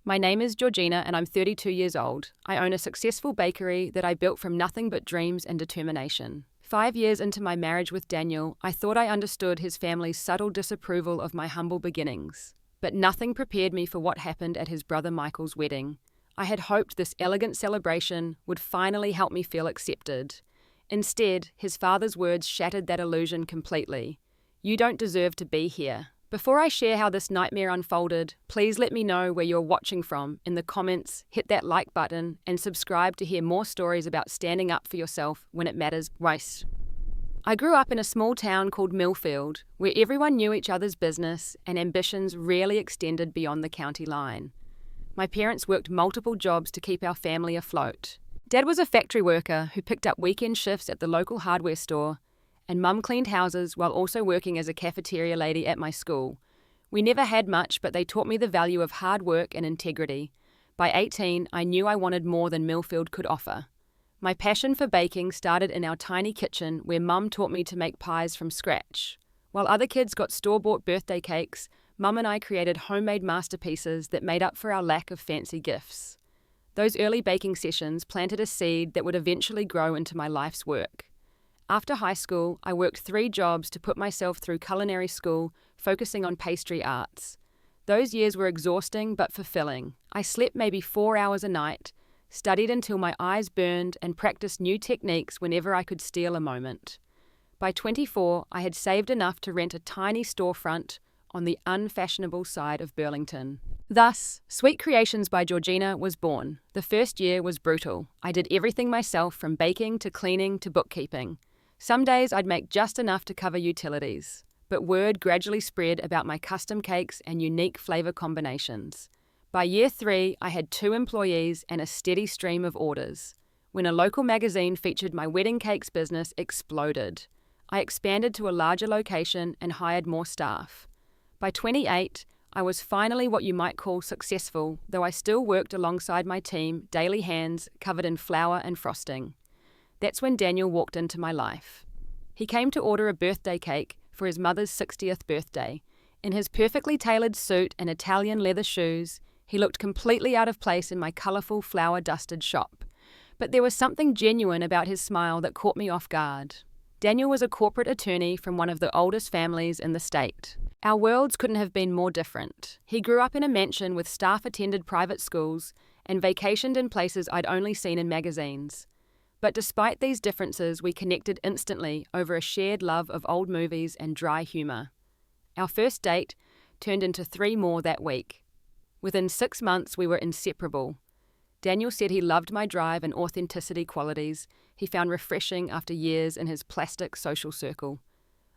My name is Georgina and I'm 32 years old. I own a successful bakery that I built from nothing but dreams and determination. 5 years into my marriage with Daniel, I thought I understood his family's subtle disapproval of my humble beginnings. But nothing prepared me for what happened at his brother Michael's wedding. I had hoped this elegant celebration would finally help me feel accepted. Instead, his father's words shattered that illusion completely. "You don't deserve to be here." Before I share how this nightmare unfolded, please let me know where you're watching from in the comments, hit that like button, and subscribe to hear more stories about standing up for yourself when it matters most. I grew up in a small town called Millfield, where everyone knew each other's business and ambitions rarely extended beyond the county line. My parents worked multiple jobs to keep our family afloat. Dad was a factory worker who picked up weekend shifts at the local hardware store, and Mum cleaned houses while also working as a cafeteria lady at my school. We never had much, but they taught me the value of hard work and integrity. By 18, I knew I wanted more than Millfield could offer. My passion for baking started in our tiny kitchen where Mum taught me to make pies from scratch. While other kids got store-bought birthday cakes, Mum and I created homemade masterpieces that made up for our lack of fancy gifts. Those early baking sessions planted a seed that would eventually grow into my life's work. After high school, I worked 3 jobs to put myself through culinary school, focusing on pastry arts. Those years were exhausting but fulfilling. I slept maybe 4 hours a night, studied until my eyes burned, and practiced new techniques whenever I could steal a moment. By 24, I had saved enough to rent a tiny storefront on the unfashionable side of Burlington. Thus, Sweet Creations by Georgina was born. The first year was brutal. I did everything myself, from baking to cleaning to bookkeeping. Some days I'd make just enough to cover utilities, but word gradually spread about my custom cakes and unique flavor combinations. By year 3, I had 2 employees and a steady stream of orders. When a local magazine featured my wedding cakes business exploded. I expanded to a larger location and hired more staff. By 28, I was finally what you might call successful, though I still worked alongside my team, daily hands covered in flour and frosting. That's when Daniel walked into my life. He came to order a birthday cake for his mother's 60th birthday. In his perfectly tailored suit and Italian leather shoes, he looked completely out of place in my colourful flour-dusted shop. But there was something genuine about his smile that caught me off guard. Daniel was a corporate attorney from one of the oldest families in the state. Our worlds couldn't have been more different. He grew up in a mansion with staff-attended private schools and vacationed in places I'd only seen in magazines. But despite these differences, we connected instantly over a shared love of old movies and dry humour. Our first date turned into 3 more that week. Within 6 months, we were inseparable. Daniel said he loved my drive and authenticity qualities he found refreshing after years in his plastic social circle.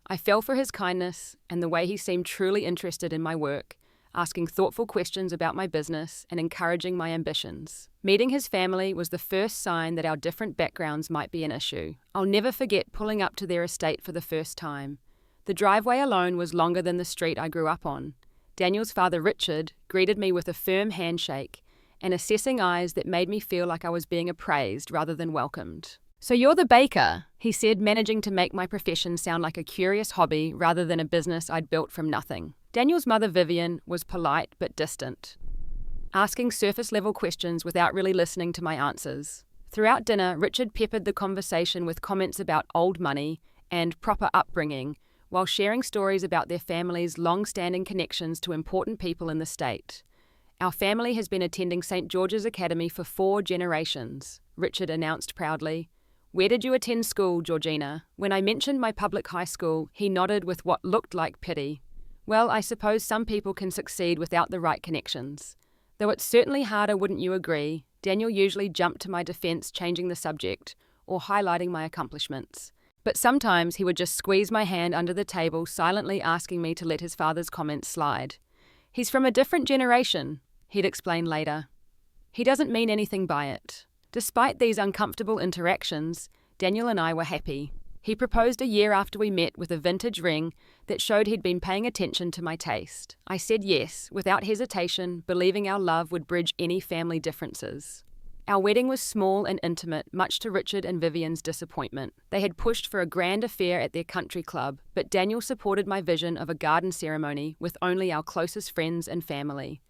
I fell for his kindness and the way he seemed truly interested in my work, asking thoughtful questions about my business and encouraging my ambitions. Meeting his family was the first sign that our different backgrounds might be an issue. I'll never forget pulling up to their estate for the first time. The driveway alone was longer than the street I grew up on. Daniel's father, Richard, greeted me with a firm handshake and assessing eyes that made me feel like I was being appraised rather than welcomed. "So you're the baker," he said, managing to make my profession sound like a curious hobby rather than a business I'd built from nothing. Daniel's mother, Vivian, was polite but distant, asking surface-level questions without really listening to my answers. Throughout dinner, Richard peppered the conversation with comments about old money and proper upbringing, while sharing stories about their family's long-standing connections to important people in the state. "Our family has been attending St. George's Academy for 4 generations, Richard announced proudly. "Where did you attend school, Georgina?" When I mentioned my public high school, he nodded with what looked like pity. "Well, I suppose some people can succeed without the right connections. Though it's certainly harder, wouldn't you agree?" Daniel usually jumped to my defense, changing the subject or highlighting my accomplishments. But sometimes he would just squeeze my hand under the table, silently asking me to let his father's comments slide. "He's from a different generation," he'd explain later. "He doesn't mean anything by it." Despite these uncomfortable interactions, Daniel and I were happy. He proposed a year after we met with a vintage ring that showed he'd been paying attention to my taste. I said yes, without hesitation, believing our love would bridge any family differences. Our wedding was small and intimate, much to Richard and Vivian's disappointment. They had pushed for a grand affair at their country club, but Daniel supported my vision of a garden ceremony with only our closest friends and family.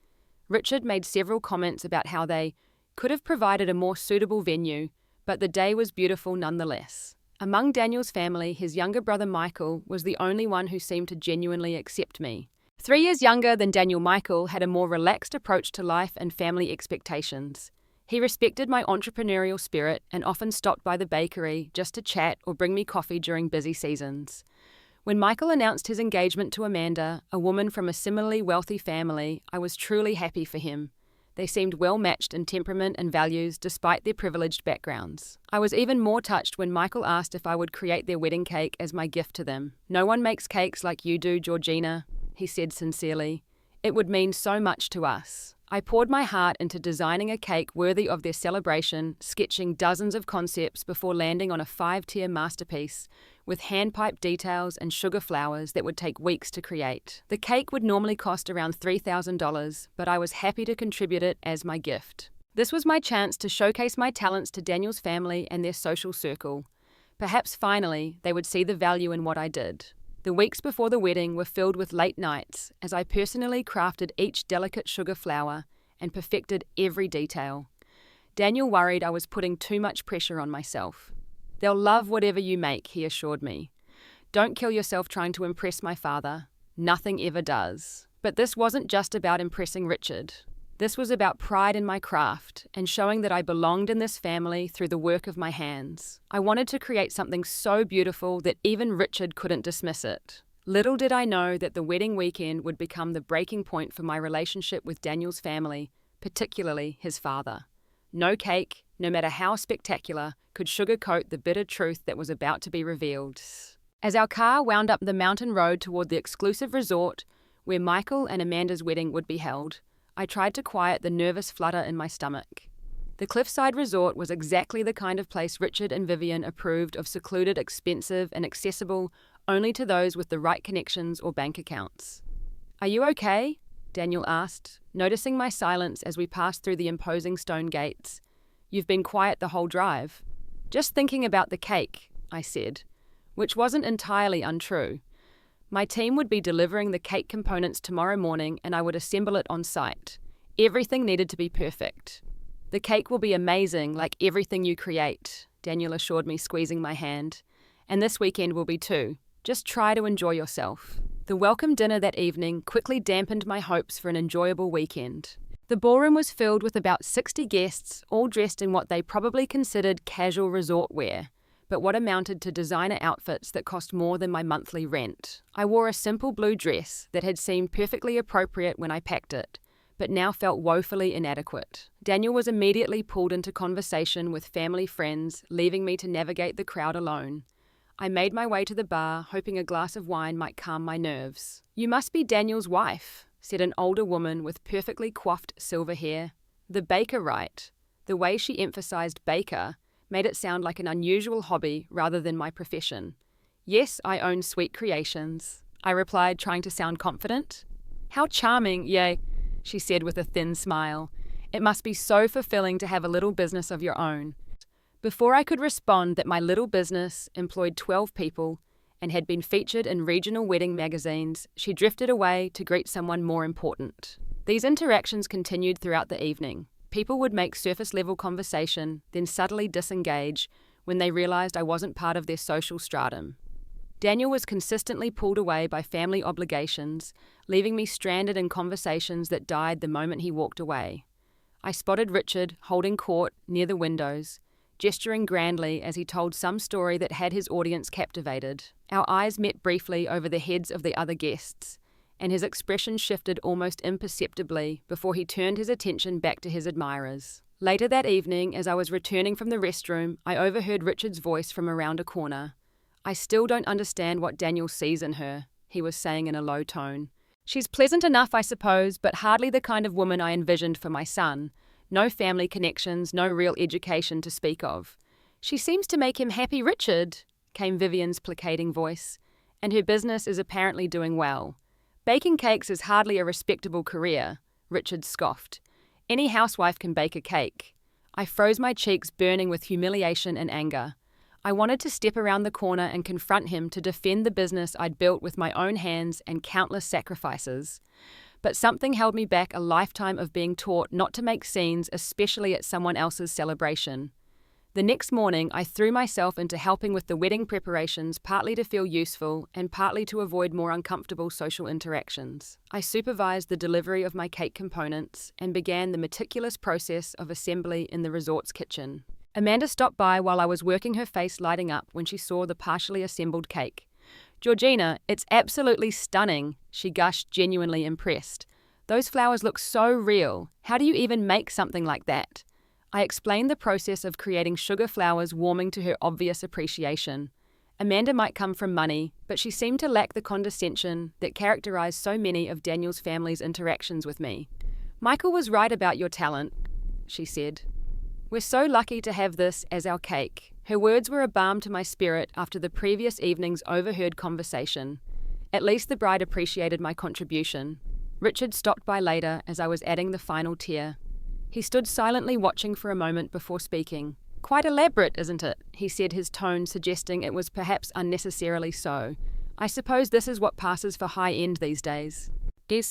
Richard made several comments about how they could have provided a more suitable venue, but the day was beautiful nonetheless. Among Daniel's family, his younger brother Michael was the only one who seemed to genuinely accept me. 3 years younger than Daniel, Michael had a more relaxed approach to life and family expectations. He respected my entrepreneurial spirit and often stopped by the bakery just to chat or bring me coffee during busy seasons. When Michael announced his engagement to Amanda, a woman from a similarly wealthy family, I was truly happy for him. They seemed well matched in temperament and values despite their privileged backgrounds. I was even more touched when Michael asked if I would create their wedding cake as my gift to them. "No one makes cakes like you do, Georgina," he said sincerely. "It would mean so much to us." I poured my heart into designing a cake worthy of their celebration, sketching dozens of concepts before landing on a 5-tier masterpiece with hand-piped details and sugar flowers that would take weeks to create. The cake would normally cost around $3,000, but I was happy to contribute it as my gift. This was my chance to showcase my talents to Daniel's family and their social circle. Perhaps finally they would see the value in what I did. The weeks before the wedding were filled with late nights as I personally crafted each delicate sugar flower and perfected every detail. Daniel worried I was putting too much pressure on myself. "They'll love whatever you make," he assured me. "Don't kill yourself trying to impress my father. Nothing ever does." But this wasn't just about impressing Richard. This was about pride in my craft and showing that I belonged in this family through the work of my hands. I wanted to create something so beautiful that even Richard couldn't dismiss it. Little did I know that the wedding weekend would become the breaking point for my relationship with Daniel's family, particularly his father. No cake, no matter how spectacular, could sugarcoat the bitter truth that was about to be revealed. As our car wound up the mountain road toward the exclusive resort where Michael and Amanda's wedding would be held, I tried to quiet the nervous flutter in my stomach. The cliffside resort was exactly the kind of place Richard and Vivian approved of: secluded, expensive, and accessible only to those with the right connections or bank accounts. "Are you okay?" Daniel asked, noticing my silence as we passed through the imposing stone gates. "You've been quiet the whole drive." "Just thinking about the cake," I said, which wasn't entirely untrue. My team would be delivering the cake components tomorrow morning and I would assemble it on site. Everything needed to be perfect. "The cake will be amazing, like everything you create," Daniel assured me, squeezing my hand. "And this weekend will be too. Just try to enjoy yourself." The welcome dinner that evening quickly dampened my hopes for an enjoyable weekend. The ballroom was filled with about 60 guests, all dressed in what they probably considered casual resort wear, but what amounted to designer outfits that cost more than my monthly rent. I wore a simple blue dress that had seemed perfectly appropriate when I packed it, but now felt woefully inadequate. Daniel was immediately pulled into conversation with family friends, leaving me to navigate the crowd alone. I made my way to the bar, hoping a glass of wine might calm my nerves. "You must be Daniel's wife," said an older woman with perfectly coiffed silver hair. "The baker, right?" The way she emphasized baker made it sound like an unusual hobby rather than my profession. "Yes, I own Sweet Creations," I replied, trying to sound confident. "How charming, yay," she said with a thin smile. "It must be so fulfilling to have a little business of your own." Before I could respond that my little business employed 12 people and had been featured in regional wedding magazines, she drifted away to greet someone more important. These interactions continued throughout the evening. People would make surface-level conversation, then subtly disengage when they realized I wasn't part of their social stratum. Daniel was consistently pulled away by family obligations, leaving me stranded in conversations that died the moment he walked away. I spotted Richard holding court near the windows, gesturing grandly as he told some story that had his audience captivated. Our eyes met briefly over the heads of the other guests, and his expression shifted almost imperceptibly before he turned his attention back to his admirers. Later that evening, as I was returning from the restroom, I overheard Richard's voice from around a corner. "I still don't understand what Daniel sees in her," he was saying in a low tone. "She's pleasant enough, I suppose, but hardly the kind of woman I envisioned for my son. No family connections, no real education to speak of." "She seems to make him happy, Richard," came Vivian's placating voice, "and her business is apparently doing well." "Baking cakes is hardly a respectable career," Richard scoffed. "Any housewife can bake a cake." I froze my cheeks, burning with humiliation and anger. I wanted to step around the corner and confront him to defend the business I'd built with my own hands and countless sacrifices. but something held me back a lifetime of being taught not to make scenes, especially at someone else's celebration. The next morning, I threw myself into helping with the wedding preparations, partly to feel useful and partly to avoid more uncomfortable social interactions. I supervised the delivery of my cake components and began the meticulous process of assembly in the resort's kitchen. Amanda stopped by while I was working, her face lighting up when she saw the partially assembled cake. "Georgina, it's absolutely stunning," she gushed, genuinely impressed. "Those flowers look so real. How do you even make something like that?" I explained the process of creating sugar flowers, warming to her obvious appreciation. Amanda might come from money, but she seemed to lack the condescension that characterized so many of Daniel's family's interactions with me. "Michael was right about your talent," she said. "We're so lucky to have this as our cake." Her words were a balm to my spirit after the previous evening's overheard conversation. At least the bride appreciated my contribution. Richard stopped by later as I was adding the final tier. He stood silently watching for a moment before speaking. "Quite elaborate, isn't it?" he said, his tone suggesting it was perhaps unnecessarily so. "I suppose this is what passes for high-end these days." I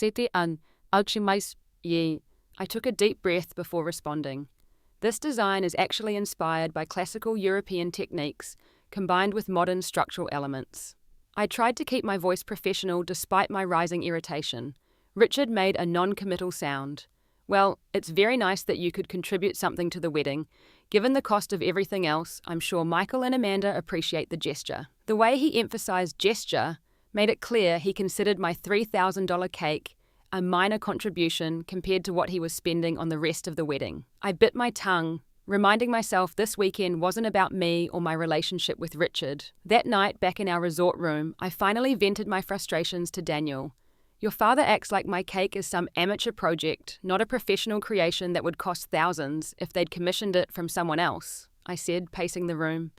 took a deep breath before responding. This design is actually inspired by classical European techniques combined with modern structural elements. I tried to keep my voice professional despite my rising irritation. Richard made a non-committal sound. "Well, it's very nice that you could contribute something to the wedding. Given the cost of everything else, I'm sure Michael and Amanda appreciate the gesture." The way he emphasized gesture made it clear he considered my $3,000 cake a minor contribution compared to what he was spending on the rest of the wedding. I bit my tongue, reminding myself this weekend wasn't about me or my relationship with Richard. That night, back in our resort room, I finally vented my frustrations to Daniel. "Your father acts like my cake is some amateur project, not a professional creation that would cost thousands if they'd commissioned it from someone else," I said, pacing the room.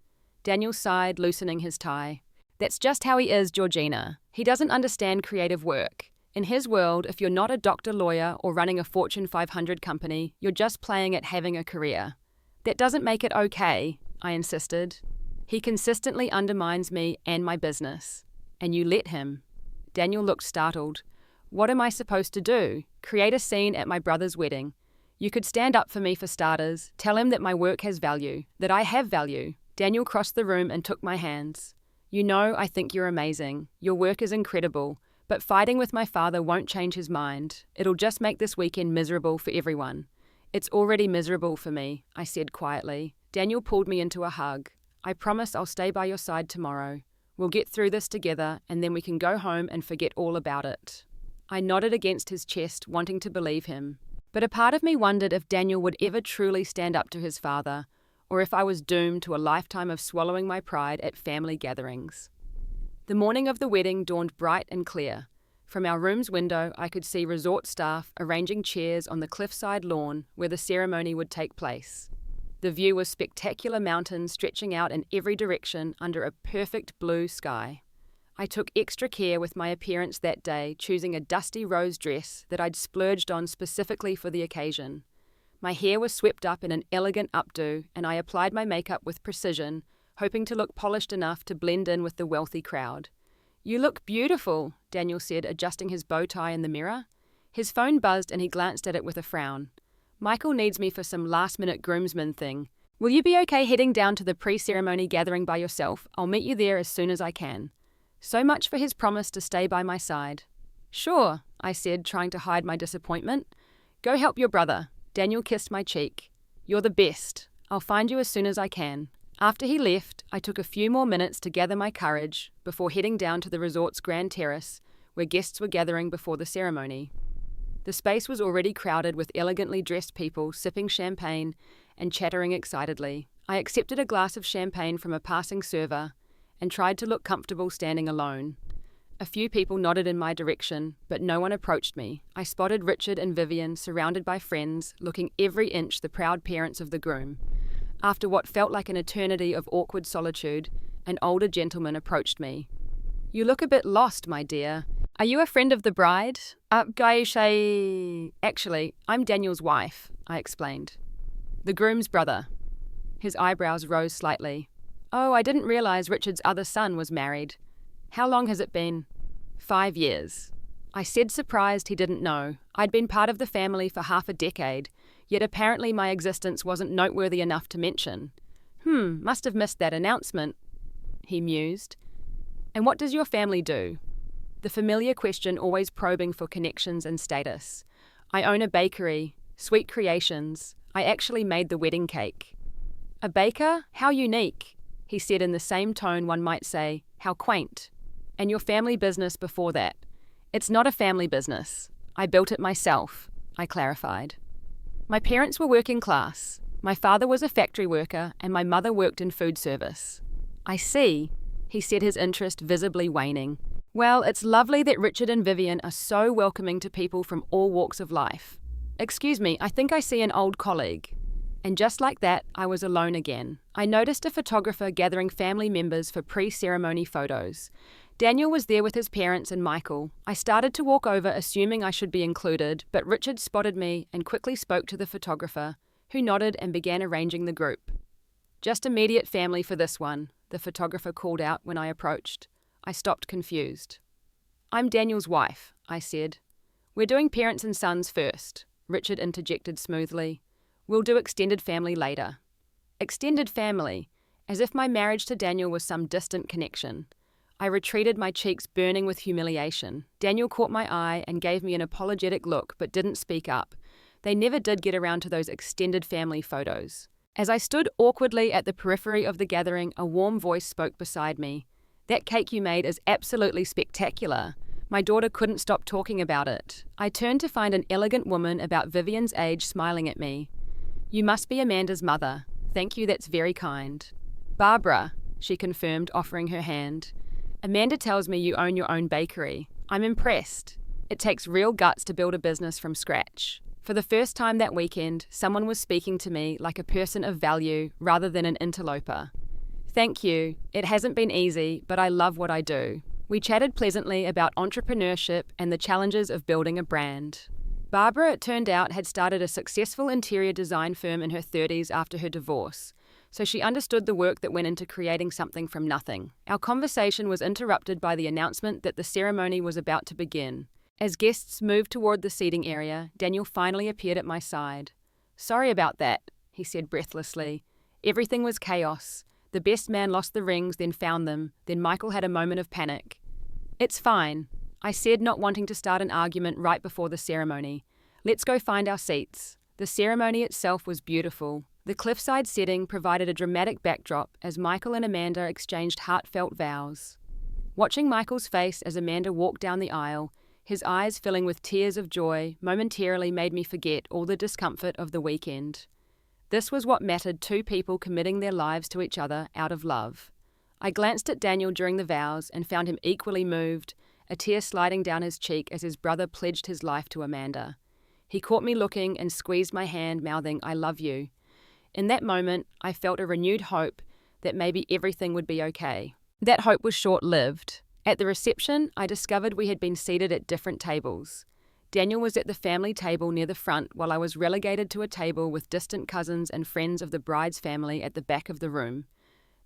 Daniel sighed, loosening his tie. "That's just how he is, Georgina. He doesn't understand creative work. In his world, if you're not a doctor, lawyer, or running a Fortune 500 company, you're just playing at having a career." "That doesn't make it okay," I insisted. "He consistently undermines me and my business. And you let him." Daniel looked startled. "What am I supposed to do? Create a scene at my brother's wedding? You could stand up for me for starters, tell him that my work has value, that I have value." Daniel crossed the room and took my hands. "You know, I think you're amazing. Your work is incredible. But fighting with my father won't change his mind. It'll just make this weekend miserable for everyone." "It's already miserable for me," I said quietly. Daniel pulled me into a hug. "I promise I'll stay by your side tomorrow. We'll get through this together, and then we can go home and forget all about it." I nodded against his chest, wanting to believe him. But a part of me wondered if Daniel would ever truly stand up to his father, or if I was doomed to a lifetime of swallowing my pride at family gatherings. The morning of the wedding dawned bright and clear. From our room's window, I could see resort staff arranging chairs on the cliffside lawn where the ceremony would take place. The view was spectacular mountains stretching out in every direction under a perfect blue sky. I took extra care with my appearance that day, choosing a dusty rose dress that I'd splurged on specifically for the occasion. My hair was swept up in an elegant updo, and I applied my makeup with precision, hoping to look polished enough to blend in with the wealthy crowd. "You look beautiful," Daniel said, adjusting his bow tie in the mirror. His phone buzzed and he glanced at it with a frown. "Michael needs me for some last-minute groomsman thing. Will you be okay heading down to the pre-ceremony gathering by yourself? I'll meet you there as soon as I can." So much for his promise to stay by my side. "Sure," I said, trying to hide my disappointment. "Go help your brother." Daniel kissed my cheek. "You're the best. I'll find you as soon as I can." After he left, I took a few more minutes to gather my courage before heading down to the resort's grand terrace, where guests were gathering before the ceremony. The space was already crowded with elegantly dressed people sipping champagne and chattering excitedly. I accepted a glass of champagne from a passing server and tried to look comfortable standing alone. A few people nodded in my direction, but no one approached me. I spotted Richard and Vivian surrounded by friends, looking every inch the proud parents of the groom. After what felt like an eternity of awkward solitude, an older gentleman approached me. "You look a bit lost, my dear. Are you a friend of the bride?" Actually, I'm Daniel's wife," I explained. "The groom's brother." His eyebrows rose slightly. "Oh, I didn't realize Richard's other son was married. How long has it been?" 5 years. I said, surprised he didn't know. I'd been part of the family for half a decade, yet apparently my existence wasn't noteworthy enough to mention. Must have missed that announcement, he mused. And what does your family do? The familiar question always probing for connections and status. I own a bakery, Sweet Creations. I actually made the wedding cake. A baker? How unique, he said in the same tone one might say, how quaint. And your family business before that? It's not a family business. I built it myself, I clarified. My parents were working class. My father was a factory worker and my mother worked in food service. I see, he said, his interest visibly waning. Well, it's lovely that Richard and Vivian are so welcoming to people from all walks of life. Excuse me, I think I see an old colleague. And just like that, I was alone again. I noticed a photographer gathering family members for pre-ceremony photos. Daniel was there with his parents and Michael. I started to walk over assuming I should be included, but Richard spotted me and quickly spoke to the photographer, who nodded and began arranging the group. Just immediate family for this one, the photographer called out when I approached. I stopped confused. I'm Daniel's wife, I said. We're doing parents and sons first, Richard interjected smoothly. We'll do extended family later. Extended family, as if my marriage to Daniel was some distant connection. I retreated, my cheeks burning with humiliation. Daniel caught my eye and gave me an apologetic look, but didn't speak up. They never did get around to those extended family photos. As I stood awkwardly at the periphery of the gathering, a warm voice spoke beside me. That cake you made is absolutely spectacular. My daughter couldn't stop talking about it. I turned to find an elegant woman about Vivian's age smiling at me. You must be Amanda's mother. Thank you, that's very kind. Barbara, she confirmed, offering her hand. Amanda tells me you own your own bakery. I'm impressed. It takes real guts to build a business from scratch. For the first time that weekend, someone was speaking to me like a person of value rather than an interloper. Thank you. It hasn't been easy, but I love what I do. We chatted pleasantly about entrepreneurship and the challenges of building a brand. Barbara, it turned out, had started a successful interior design firm in her 30s after her divorce, so she understood the work that went into creating something from nothing. Our conversation was interrupted by the announcement that the ceremony was about to begin. As guests moved toward the seating area, Daniel finally appeared at my side. Sorry about that, he said breathlessly. Everything was chaos. The best man lost the rings, then found them. Then Michael had a moment of panic. It's fine, I said, not wanting to start an argument right before the ceremony. Let's go find our seats. The ceremony itself was beautiful. The cliffside setting provided a dramatic backdrop as Michael and Amanda exchanged heartfelt vows. Watching Michael's face as Amanda walked down the aisle, his eyes filling with tears of joy, momentarily made me forget all the discomfort of the weekend. This was what mattered, two people committing their lives to each other out of love. I glanced at Daniel during the vows and found him equally moved, a tear sliding down his cheek as his brother pledged his life to Amanda. He caught me looking and squeezed my hand, mouthing, I love you. In that moment, I felt a renewed hope that maybe everything would be okay. That hope was short-lived. At the reception, I discovered we had been seated at different tables. Daniel was at the family table near the front, while I was relegated to a table with distant cousins and friends of the bride's family at the back of the room.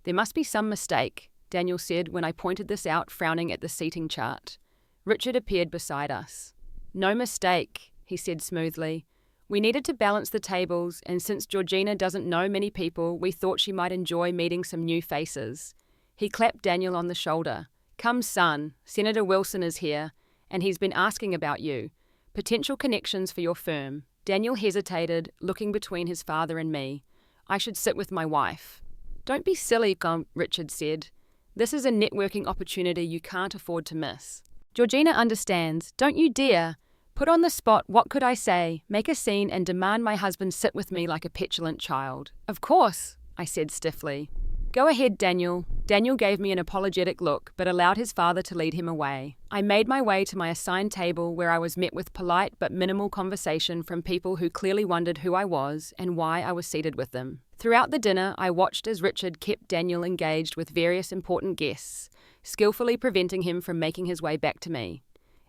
There must be some mistake, Daniel said when I pointed this out, frowning at the seating chart. Richard appeared beside us. No mistake, he said smoothly. We needed to balance the tables, and since Georgina doesn't know many people, we thought she might enjoy meeting some new faces. He clapped Daniel on the shoulder. Come, son, Senator Wilson is here, and he's been asking about you. Potential connections for your firm. Daniel hesitated, looking between his father and me. I should sit with my wife. Don't be silly, Richard said. This is a networking opportunity you can't afford to miss. Georgina understands. Don't you dare. Put on the spot, what could I say? Make a scene and demand my husband sit with me like a petulant child. Of course, I said stiffly. Go ahead, Daniel. Daniel gave me an apologetic look, but allowed his father to lead him away. I made my way to my assigned table, where I was met with polite but minimal conversation from people who clearly wondered who I was and why I was seated with them. Throughout the dinner, I watched as Richard kept Daniel engaged with various important guests, skillfully preventing him from making his way back to me.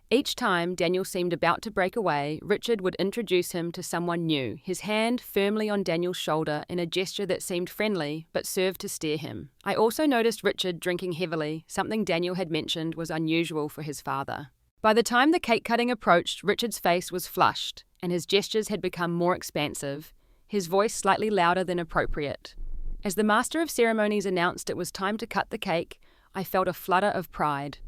Each time Daniel seemed about to break away, Richard would introduce him to someone new, his hand firmly on Daniel's shoulder in a gesture that seemed friendly but served to steer him. I also noticed Richard drinking heavily, something Daniel had mentioned was unusual for his father. By the time the cake cutting approached, Richard's face was flushed, and his gestures had become more expansive, his voice slightly louder than appropriate. As the master of ceremonies announced it was time to cut the cake, I felt a flutter of pride.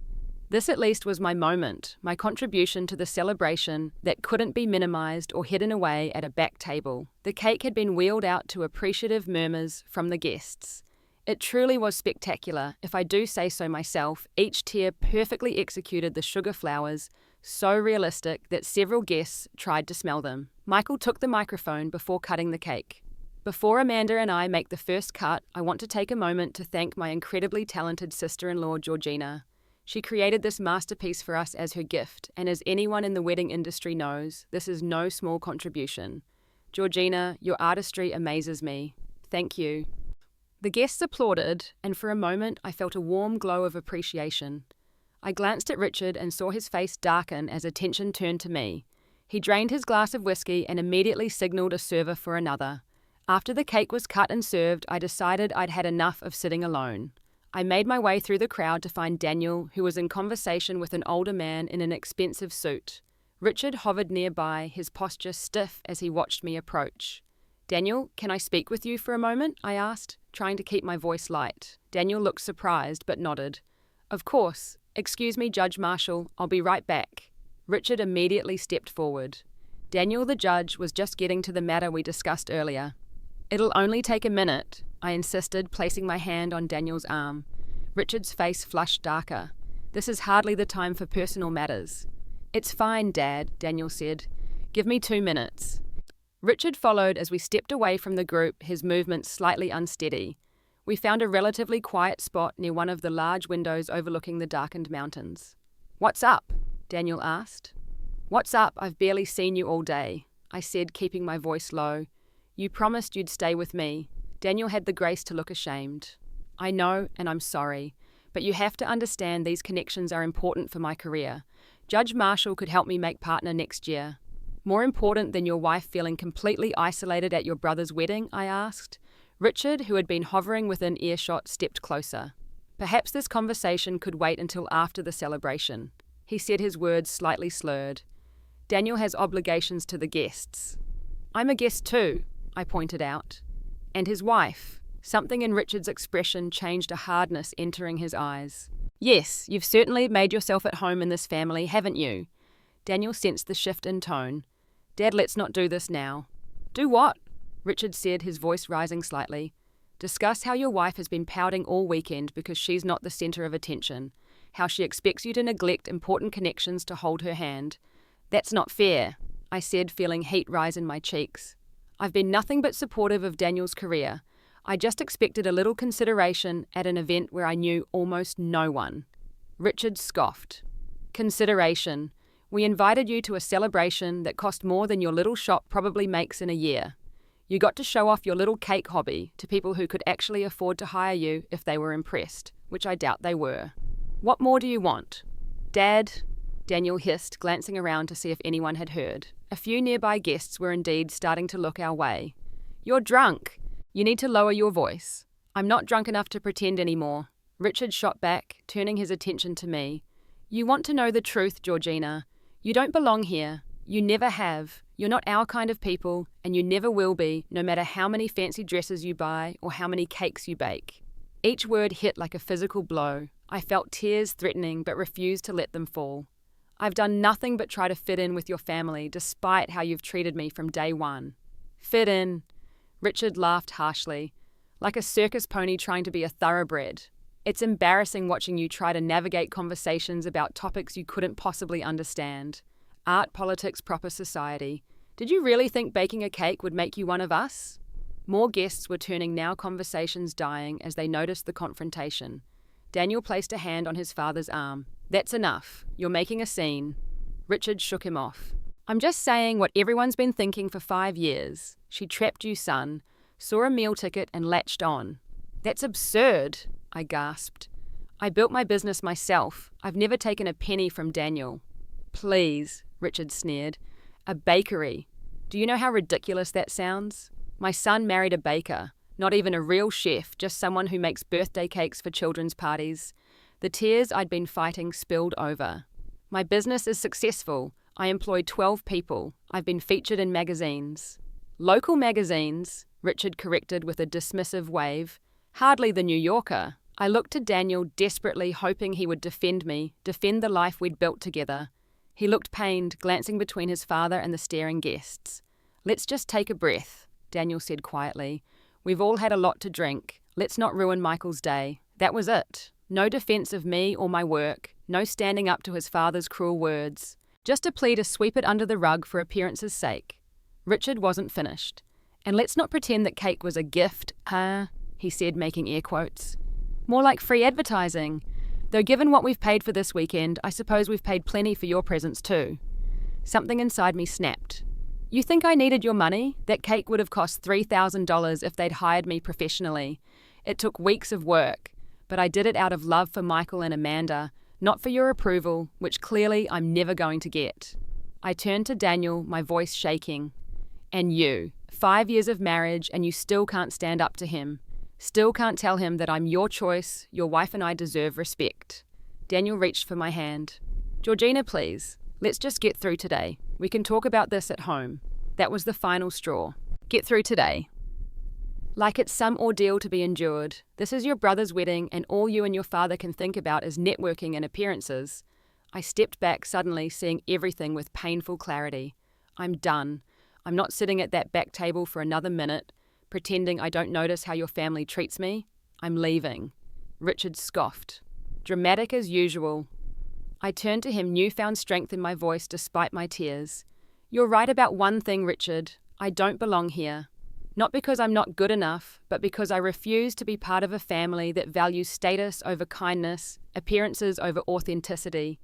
This at least was my moment, my contribution to the celebration that couldn't be minimized or hidden away at a back table. The cake had been wheeled out to appreciative murmurs from the guests. It truly was spectacular, if I do say so myself. Each tier perfectly executed the sugar flowers, so realistic that several guests tried to smell them. Michael took the microphone before cutting the cake. Before Amanda and I make the first cut, I want to take a moment to thank my incredibly talented sister-in-law, Georgina. She created this masterpiece for us as her gift, and as anyone in the wedding industry knows, this is no small contribution. Georgina, your artistry amazes me. Thank you. The guests applauded, and for a moment I felt a warm glow of appreciation. I glanced at Richard and saw his face darken as attention turned to me. He drained his glass of whiskey and immediately signaled a server for another. After the cake was cut and served, I decided I'd had enough of sitting alone. I made my way through the crowd to find Daniel, who was in conversation with an older man in an expensive suit. Richard hovered nearby, his posture stiff as he watched me approach. "Daniel, can I speak with you for a moment?" I asked, trying to keep my voice light. Daniel looked surprised but nodded. "Of course. Excuse me, Judge Marshall. I'll be right back." Richard immediately stepped forward. Daniel, the judge, was just getting to the matter we discussed earlier. "It'll only take a minute," I insisted, placing my hand on Daniel's arm. Richard's face flushed darker. "This is hardly the time for personal matters." "It's fine, Dad," Daniel said. "Give me 2 minutes." Richard followed as we stepped away from the group, his movements slightly unsteady. We found a relatively quiet spot near one of the large windows overlooking the darkened mountains. "What's up?" Daniel asked. "What's up? I've barely seen you all day," I said, keeping my voice low. "You promised you'd stay with me." Daniel had the grace to look ashamed. "I know, and I'm sorry, but you have to understand these connections are important for my career. Judge Marshall could help me make partner next year." "More important than your wife feeling completely isolated at your brother's wedding?" I asked. Richard, who had been hovering within earshot, stepped closer. "Perhaps this conversation could wait until after the celebration." He said, his words slightly slurred. "Daniel has obligations to the guests." "I'm a guest too," I pointed out. "And his wife." Something in Richard's expression changed, a hardness entering his eyes. "Yes, you've certainly made yourself at home in this family, haven't you?" Daniel sensed the shift in tone. "Dad, let's not do this now." "Do what?" Richard said, his voice rising slightly. "Discuss how your wife has been pouting all weekend because she's not the center of attention. How she expects you to neglect important connections to hold her hand. That's not fair," I said, feeling heat rise in my cheeks. "I've been nothing but supportive of Daniel's career. I just expected a little consideration at an event where I knew almost no one." Richard scoffed. "Consideration. We invited you to a celebration that cost more than your little shop probably makes in a year. You got to show off your little cake hobby to people who could actually afford to hire you if they were impressed, which I doubt they were. What more do you want?" "Dad," Daniel hissed, glancing around to see if anyone had heard. A few nearby guests were indeed starting to look our way. "You're drunk. You need to lower your voice." "I'm not drunk enough to pretend anymore." Richard shot back, turning his attention to me. "You want to know the truth, Georgina. You don't belong here. You never have. You're not our kind of people, and you never will be, no matter how many fancy dresses you buy or how many cakes you bake." Each word hit like a physical blow. I felt tears threatening but refused to let them fall. "I've done nothing but try to fit in with your family, despite how you've treated me from day one." "Fit in?" Richard laughed harshly, like a circus pony trying to be a thoroughbred. "It's embarrassing watching you try to navigate conversations about topics you couldn't possibly understand. Art, politics, proper society. Did you really think baking a cake would make you one of us?" More guests were turning, now conversations dying as they noticed the confrontation. Daniel placed a hand on his father's arm. "That's enough. You're making a scene." Richard shook him off. "I'm just saying what everyone's been thinking for 5 years. She trapped you, son. Saw a meal ticket and latched on." "That's absurd," I gasped. "I built my business myself. I've never taken a penny from Daniel." "Please," Richard sneered. "A bakery. Do you know how ridiculous that sounds? My son married a baker. Not even a real chef, just someone who makes birthday cakes for children's parties." The tears I'd been fighting spilled over. My business is successful. I employ 12 people. I've been featured in magazines. Local magazines, Richard corrected with a dismissive wave. Hardly the New Yorker. I looked to Daniel desperately, hoping he would defend me, defend the life we'd built together. He looked pained, glancing between his father and the staring guests. Let's just take a breath, Daniel said quietly. We've all had a lot to drink. Let's not ruin Michael's day. That was it. No defense of me or my work. No standing up to his father's cruel words. Just a plea to sweep it under the rug for appearance's sake. Richard wasn't finished. And let's not pretend that cake was a gift, he said, making air quotes. More like free advertising. Though given what we've paid for this weekend, I suppose we've paid plenty for your presents too. Something inside me snapped. You think I needed your money? That cake would have cost $3,000 if they'd hired me professionally. It took weeks of work, but I did it out of love for Michael and Amanda, not for your approval, which clearly I'm never going to get. I turned to Daniel, my voice shaking. And you, 5 years of marriage, and you still can't stand up to him. Still can't tell him that I'm your choice, your wife and I deserve respect. Daniel reached for my hand. Georgina, please. Let's just get through today. We can talk about this at home. That was the final straw. Get through today. Like it's some ordeal to be endured. This is your brother's wedding, and all you and your father can think about is networking and appearances. I stepped back suddenly, seeing everything with painful clarity. I'm done. I'm not sitting at that back table for another minute, pretending I don't notice how your family treats me. I'm leaving. Richard scoffed. Dramatic as usual. I turned to him, newfound strength in my voice despite my tears. You're right about one thing, Richard. I don't belong here. Not because I'm not good enough, but because I refuse to be part of a family that values status over kindness, appearances over authenticity.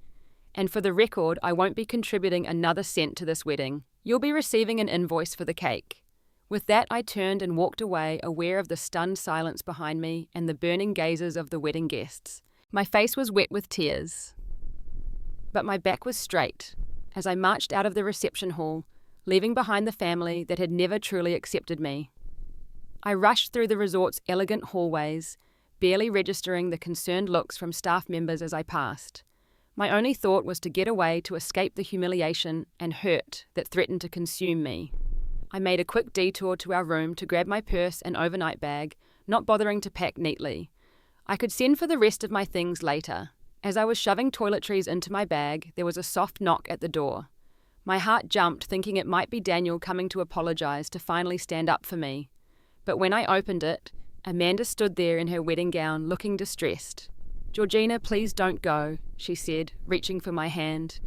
And for the record, I won't be contributing another cent to this wedding. You'll be receiving an invoice for the cake. With that, I turned and walked away, aware of the stunned silence behind me and the burning gazes of the wedding guests. My face was wet with tears, but my back was straight as I marched out of the reception hall, leaving behind the family that had never truly accepted me. I rushed through the resort's elegant hallways, barely registering the concerned looks from staff members as I passed. My only thought was to get away, to escape the humiliation and hurt that threatened to consume me. I made a quick detour to our room to grab my purse and overnight bag, not bothering to pack neatly. I could send for the rest of my things later. As I was shoving toiletries into my bag, there was a soft knock at the door. My heart jumped, thinking it might be Daniel coming to apologize, to finally stand up for me. But when I opened it, Amanda stood there in her wedding gown, looking distressed. Georgina, please don't go, she said, reaching for my hand.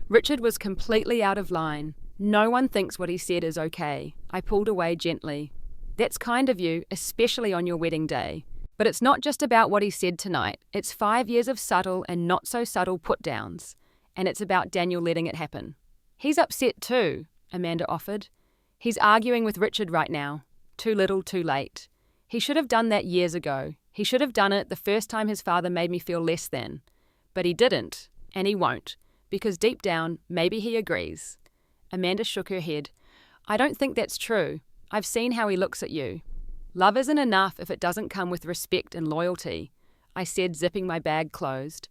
Richard was completely out of line. No one thinks what he said is okay. I pulled away gently. That's kind of you, especially on your wedding day. But it's not just about what he said tonight. It's 5 years of subtle and not so subtle put-downs. And it's about Daniel letting it happen. He's upset too, Amanda offered. He's arguing with Richard right now. Too little, too late. He should have done that years ago. He should have done it the first time his father made me feel less than. But he didn't, and he won't, because deep down, maybe he agrees. Amanda shook her head. I don't think that's true. I've seen how he looks at you. Love isn't enough if it doesn't come with respect and loyalty, I said, zipping my bag closed.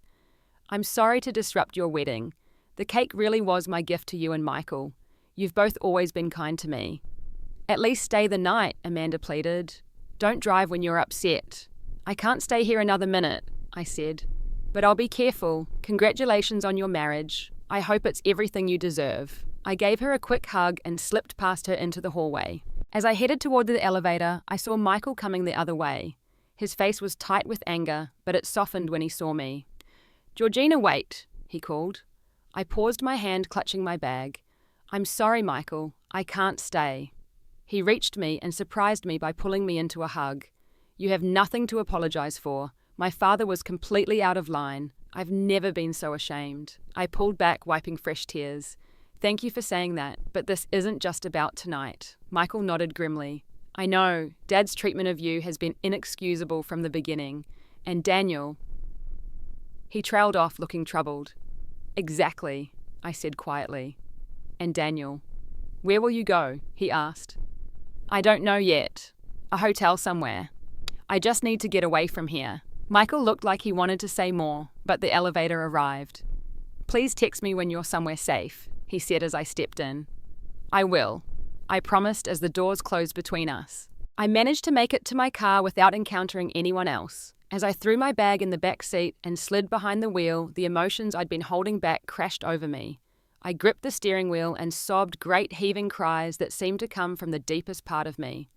I'm sorry to disrupt your wedding. The cake really was my gift to you and Michael. You've both always been kind to me. At least stay the night, Amanda pleaded. Don't drive when you're upset. I can't stay here another minute, I said. But I'll be careful. Congratulations on your marriage. I hope it's everything you deserve. I gave her a quick hug and slipped past her into the hallway. As I headed toward the elevator, I saw Michael coming the other way. His face was tight with anger, but it softened when he saw me. Georgina, wait, he called. I paused, my hand clutching my bag. I'm sorry, Michael. I can't stay. He reached me and surprised me by pulling me into a hug. You have nothing to apologize for. My father was completely out of line. I've never been so ashamed. I pulled back, wiping fresh tears. Thank you for saying that, but this isn't just about tonight. Michael nodded grimly. I know, Dad's treatment of you has been inexcusable from the beginning. And Daniel... He trailed off, looking troubled. Exactly, I said quietly. And Daniel... Where will you go? He asked. I don't know yet. A hotel somewhere. I just need to get away from here. Michael looked like he wanted to say more, but the elevator arrived. Please text me when you're somewhere safe, he said as I stepped in. I will, I promised as the doors closed between us. I managed to make it to my car without encountering anyone else. As I threw my bag in the back seat and slid behind the wheel, the emotions I'd been holding back crashed over me. I gripped the steering wheel and sobbed great heaving cries that seemed to come from the deepest part of me.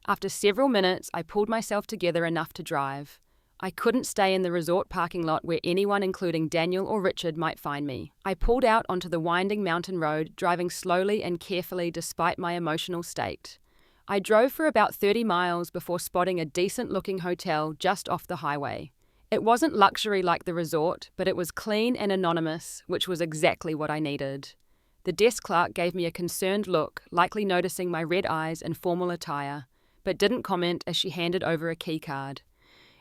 After several minutes, I pulled myself together enough to drive. I couldn't stay in the resort parking lot where anyone, including Daniel or Richard, might find me. I pulled out onto the winding mountain road, driving slowly and carefully despite my emotional state. I drove for about 30 miles before spotting a decent-looking hotel just off the highway. It wasn't luxury like the resort, but it was clean and anonymous, which was exactly what I needed. The desk clerk gave me a concerned look, likely noticing my red eyes and formal attire, but didn't comment as she handed over a key card.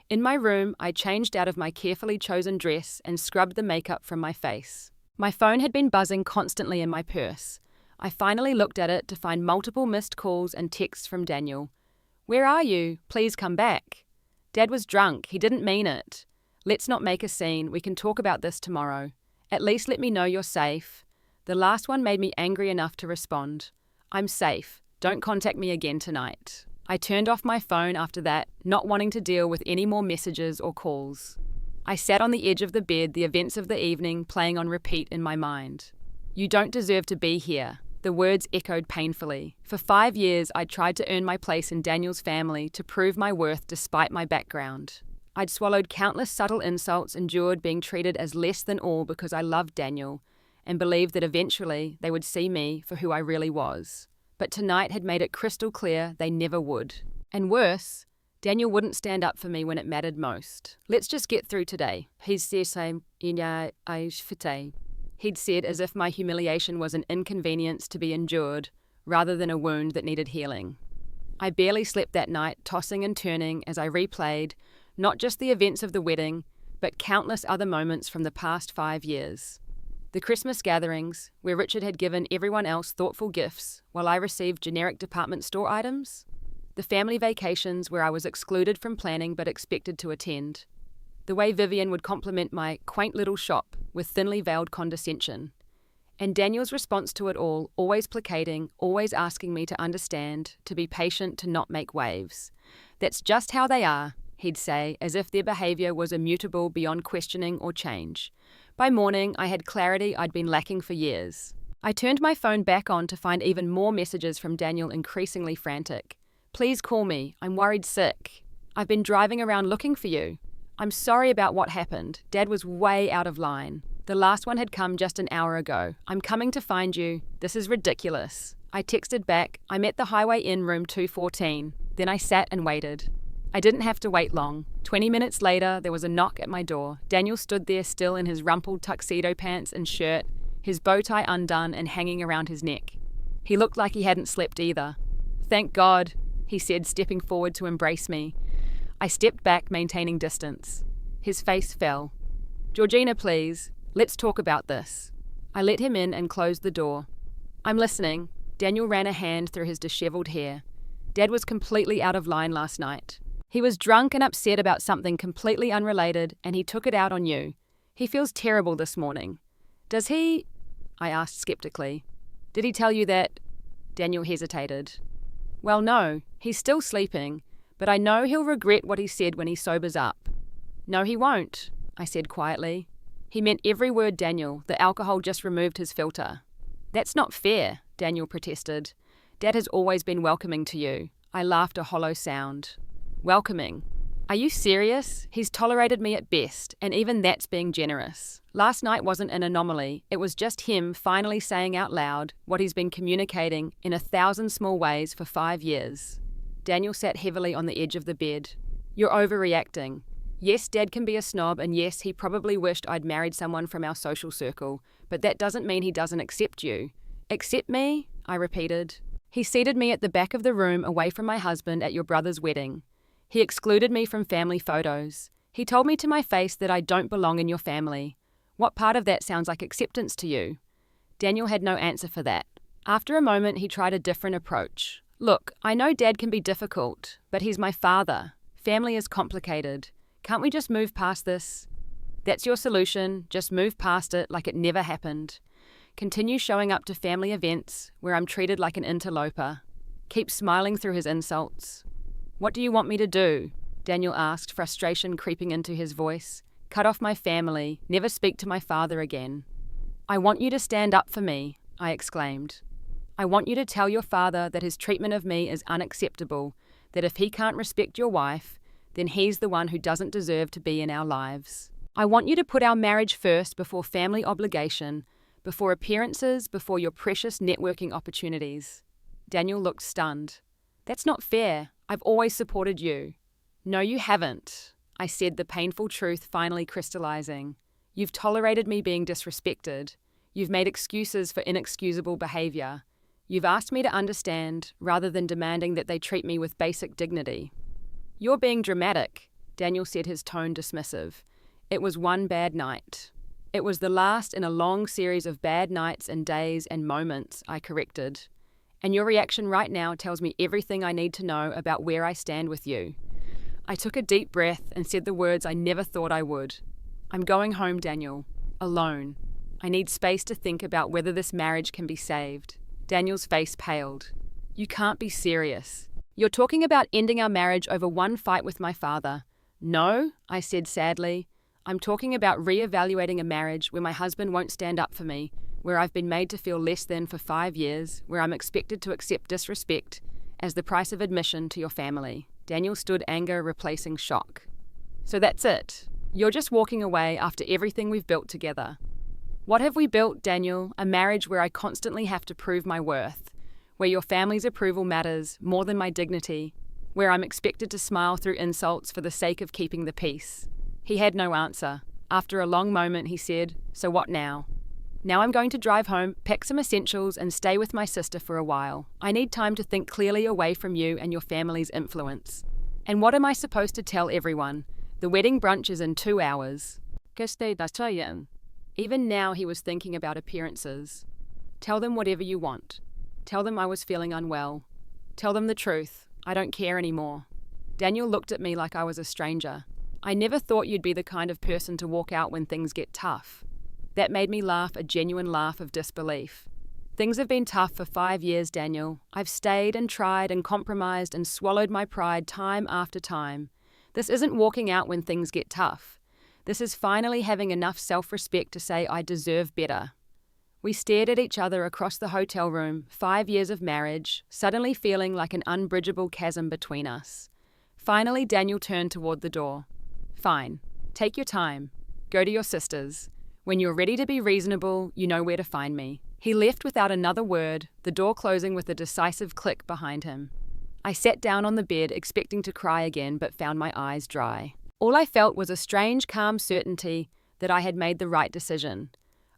In my room, I changed out of my carefully chosen dress and scrubbed the makeup from my face. My phone had been buzzing constantly in my purse. I finally looked at it to find multiple missed calls and texts from Daniel. "Where are you? Please come back." Dad was drunk. He didn't mean it. "Let's not make a scene. We can talk about this tomorrow. At least let me know you're safe." The last one made me angry enough to respond. "I'm safe. Don't contact me again tonight." I turned off my phone after that, not wanting to deal with any more messages or calls. I sat on the edge of the bed, the events of the evening playing on repeat in my mind. "You don't deserve to be here." The words echoed painfully. For 5 years, I'd tried to earn my place in Daniel's family, to prove my worth despite my background. I'd swallowed countless subtle insults, endured being treated as less than all because I loved Daniel, and believed that eventually they would see me for who I really was. But tonight had made it crystal clear they never would. And worse, Daniel wouldn't stand up for me when it mattered most. "Let's just get through today," he'd said as if my humiliation was an inconvenience to be endured, rather than a wound that needed healing. I barely slept that night, tossing and turning as I replayed, not just the events of the wedding, but countless other moments from the past 5 years. The Christmas gatherings, where Richard had given everyone else thoughtful gifts, while I received generic department store items. The family vacations where I was excluded from planning but expected to attend. The way Vivian would compliment my quaint little shop with thinly veiled condescension. And Daniel's response to it all, always placating, always asking me to understand, to be patient, to not make waves. "That's just how they are," he'd say, as if their behaviour was immutable beyond questioning or change. By morning, I had clarity I'd been lacking for years. I turned my phone back on to find even more messages from Daniel, increasingly frantic. "Please call me. I'm worried sick. I've been driving around looking for you. I'm sorry about what happened. Dad was way out of line. The last one had come just an hour ago. I'm coming to find you. This is ridiculous." I texted back, "I'm at the Highway Inn, room 214. Then I sat and waited. I didn't have to wait long. 20 minutes later, there was a knock at my door. Daniel stood there still in his rumpled tuxedo pants and shirt, his bow tie undone and hanging around his neck. He looked like he hadn't slept either. "Thank God," he said, stepping forward to embrace me. I stepped back, maintaining distance. His face fell. "Georgina, please. Let's talk about this." I let him in and closed the door. "I'm listening." Daniel ran a hand through his disheveled hair. "Dad was completely out of line last night. He was drunk and upset about something completely unrelated, and he took it out on you. He feels terrible this morning. Does he?" I asked skeptically. "Did he tell you that?" Daniel hesitated. "Well, no. He's still sleeping, but I know he'll regret what he said when he sobers up." "No, he won't," I said quietly. "He meant every word, Daniel. The alcohol just removed his filter." "That's not fair," Daniel protested. "Dad has always been welcoming to you." I laughed a hollow sound. "Welcoming? Are you serious? He's tolerated me at best, and even that's being generous. Last night wasn't an anomaly. It was just him finally saying out loud what he's been communicating in 1,000 small ways for 5 years. Daniel sat heavily on the edge of the bed. "You're overreacting. Yes, Dad can be a snob, and yes, he probably wished I'd married someone from our social circle, but that doesn't mean he doesn't accept you." "Accept me?" I repeated. "He seated me at the back of the room away from my husband at your brother's wedding. He excluded me from family photos. He told me to my face that I don't belong in your family. What part of that sounds like acceptance to you?" Daniel had no answer for that. After a moment, he tried a different approach. "Look, I know Dad can be difficult, but he's my father. Family is complicated. Can't we just move past this?" That's your solution. Just move past it like it never happened. Continue showing up to family events where I'm treated like an interloper. Keep smiling through his insults. What do you want me to do? Daniel asked, frustration creeping into his voice. Cut off my family, never speak to my father again. I want you to stand up for me, I exclaimed. I want you to tell your father that his treatment of me is unacceptable, that if he can't respect your wife, then he's the one who doesn't deserve to be in our lives. I want you to put our marriage first before family obligation, before appearances, before your precious networking opportunities. Daniel looked stunned. That's not fair. I've always supported you. No, you haven't, I said, the painful truth finally crystallizing. You've tolerated me being disrespected. You've made excuses for inexcusable behavior. You've asked me to understand rather than demanding that they treat me with basic dignity. You're being dramatic, Daniel said, his tone dismissive. It was one bad night. It was the last in a long series of bad nights and days and moments, I corrected. And your reaction right now tells me everything I need to know about where I stand with you. I took a deep breath and said the words I never thought I would. I'm going home, Daniel. Alone. I need space to think about whether this marriage can be saved. Daniel's face paled. You can't be serious. You're talking about ending our marriage over one fight with my father. No, I said sadly. I'm talking about re-evaluating a marriage where my husband won't stand up for me, where I've been made to feel less than for 5 years, where I'm expected to accept disrespect as the price of admission to your family. Daniel stood, anger replacing shock. So that's it. You're just walking away after everything we've built together. What have we built, Daniel? A marriage where I constantly have to prove my worth, where your family's approval matters more than my dignity, where I'm expected to smile through insults for the sake of keeping the peace. He had no answer. After a long moment, he said, So what now? Now I'm going to drive home, pack some essentials, and stay with my sister for a while. I need time to think clearly away from you and your family's influence. And what am I supposed to tell everyone? The wedding brunch is in 2 hours. Even now he was thinking about appearances. Tell them whatever you want. Tell them I was feeling unwell. Tell them the truth. I don't care anymore. Daniel looked at me like I was a stranger. I never thought you'd be the kind of person to walk out when things get tough. That made me laugh, a genuine laugh of disbelief. Things have been tough for 5 years, Daniel. I've stayed and tried and compromised and swallowed my pride time after time. This isn't walking out when things get tough. This is finally having enough self-respect to say I deserve better. We stared at each other across the hotel room, 5 years of marriage, suddenly feeling like an unbridgeable chasm between us. Finally, Daniel turned toward the door. Fine. Take your time. Go to your sister's. When you're ready to be reasonable, you know where to find me. He left without another word, the door closing with a decisive click behind him. I sat down on the bed, expecting to cry again, but found my eyes dry. All I felt was a strange, calm certainty that I had made the right decision.